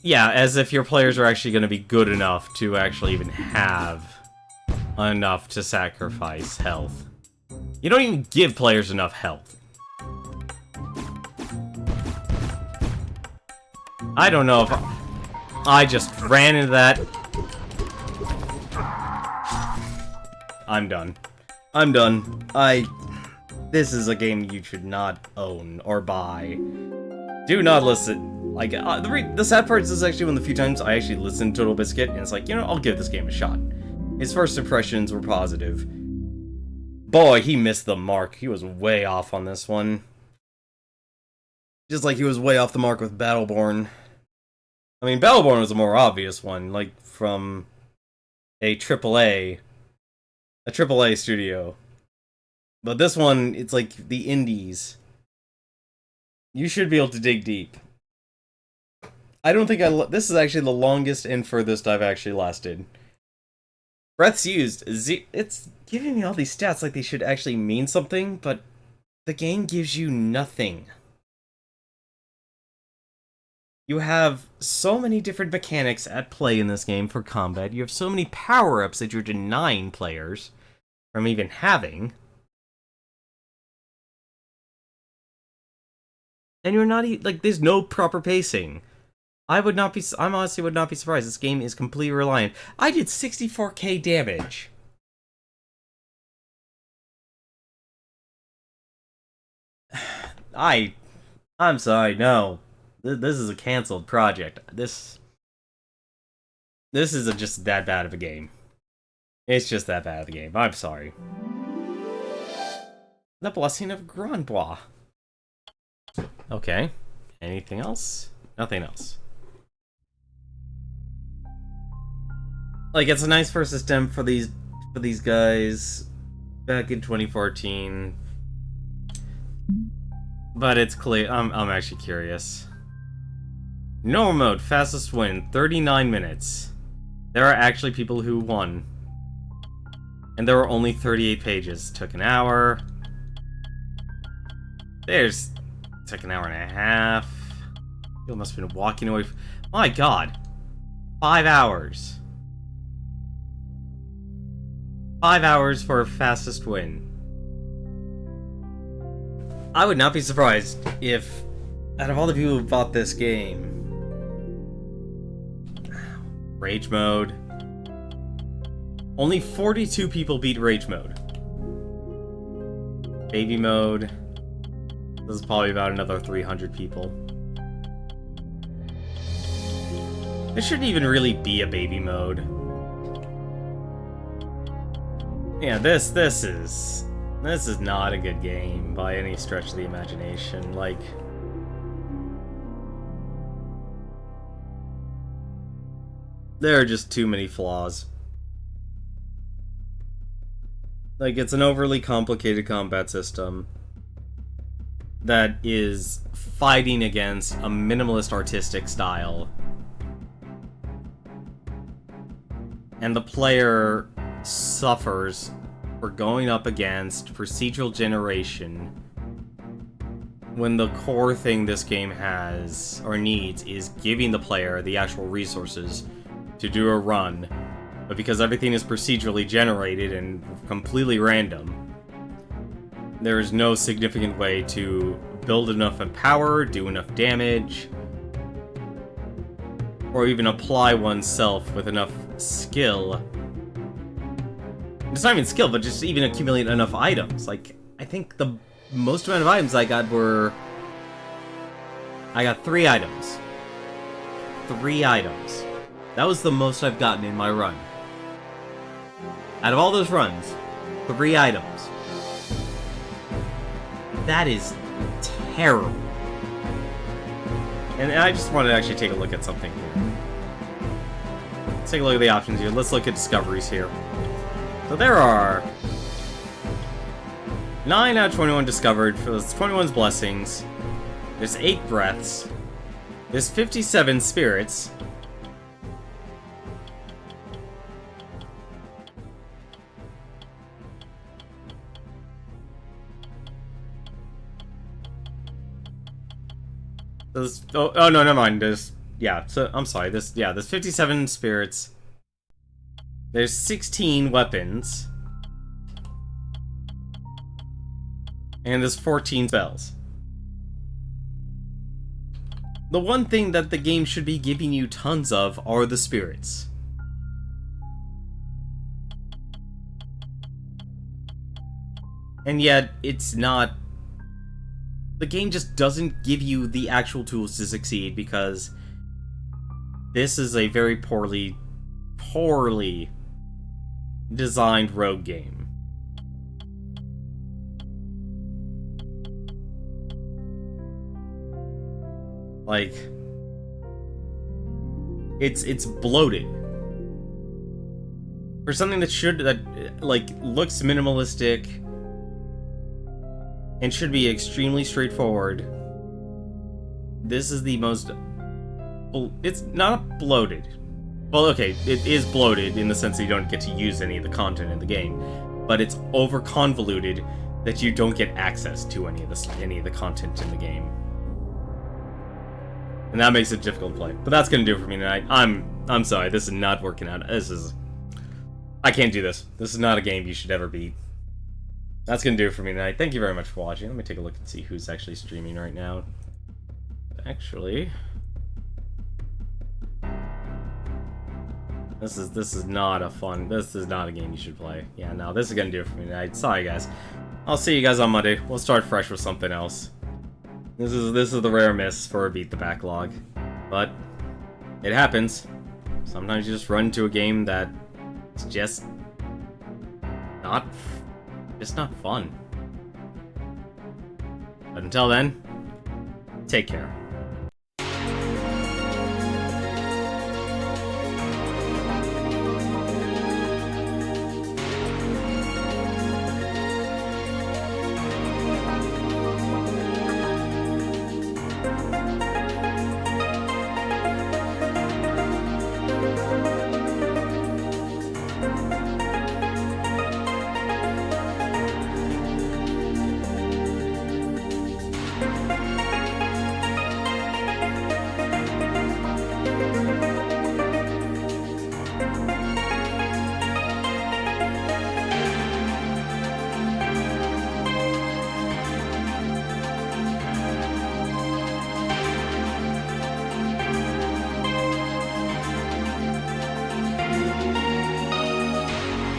Yeah, as if your players are actually going to be good enough to actually even have enough to sacrifice health. You don't even give players enough health. I don't know if I just ran into that. I'm done. I'm done. This is a game you should not own or buy. Do not listen. Like, the sad part is this is actually one of the few times I actually listened to Total Biscuit, and it's like, you know, I'll give this game a shot. His first impressions were positive. Boy, he missed the mark. He was way off on this one. Just like he was way off the mark with Battleborn. I mean, Battleborn was a more obvious one, like from a AAA studio. But this one, it's like the indies. You should be able to dig deep. I don't think this is actually the longest and furthest I've actually lasted. Breaths used, it's giving me all these stats like they should actually mean something, but the game gives you nothing. You have so many different mechanics at play in this game for combat. You have so many power-ups that you're denying players from even having. And you're not like, there's no proper pacing. I honestly would not be surprised. This game is completely reliant. I did 64k damage. I'm sorry, no. This is a canceled project. This is just that bad of a game. It's just that bad of a game. I'm sorry. The Blessing of Grandbois. Okay. Anything else? Nothing else. Like, it's a nice first attempt for these guys back in 2014. But it's clear. I'm actually curious. Normal mode, fastest win, 39 minutes. There are actually people who won. And there were only 38 pages. Took an hour. Took an hour and a half. People must have been walking away. My god. 5 hours. 5 hours for fastest win. I would not be surprised if, out of all the people who bought this game, Rage Mode, only 42 people beat Rage Mode. Baby Mode, this is probably about another 300 people. There shouldn't even really be a Baby Mode. Yeah, this is not a good game by any stretch of the imagination. Like, there are just too many flaws. Like, it's an overly complicated combat system that is fighting against a minimalist artistic style. And the player suffers for going up against procedural generation when the core thing this game has, or needs, is giving the player the actual resources to do a run. But because everything is procedurally generated and completely random, there is no significant way to build enough power, do enough damage, or even apply oneself with enough skill. It's not even skill, but just even accumulate enough items. Like, I think the most amount of items I got were... I got 3 items. 3 items. That was the most I've gotten in my run. Out of all those runs, 3 items. That is terrible. And I just wanted to actually take a look at something here. Let's take a look at the options here. Let's look at discoveries here. So there are 9 out of 21 discovered for those 21's blessings. There's 8 breaths. There's 57 spirits. Oh no, never mind. There's I'm sorry. There's 57 spirits. There's 16 weapons. And there's 14 spells. The one thing that the game should be giving you tons of are the spirits. And yet, it's not the game just doesn't give you the actual tools to succeed, because this is a very poorly designed rogue game. Like, it's bloated. For something that looks minimalistic and should be extremely straightforward, this is the most... It's not bloated. Well, okay, it is bloated in the sense that you don't get to use any of the content in the game, but it's over convoluted that you don't get access to any of the content in the game. And that makes it difficult to play. But that's gonna do it for me tonight. I'm sorry, this is not working out. I can't do this. This is not a game you should ever beat. That's gonna do it for me tonight. Thank you very much for watching. Let me take a look and see who's actually streaming right now. Actually, this is not a game you should play. Yeah, no, this is gonna do it for me tonight. Sorry, guys. I'll see you guys on Monday. We'll start fresh with something else. This is the rare miss for a Beat the Backlog, but it happens. Sometimes you just run into a game that it's just not fun. But until then, take care.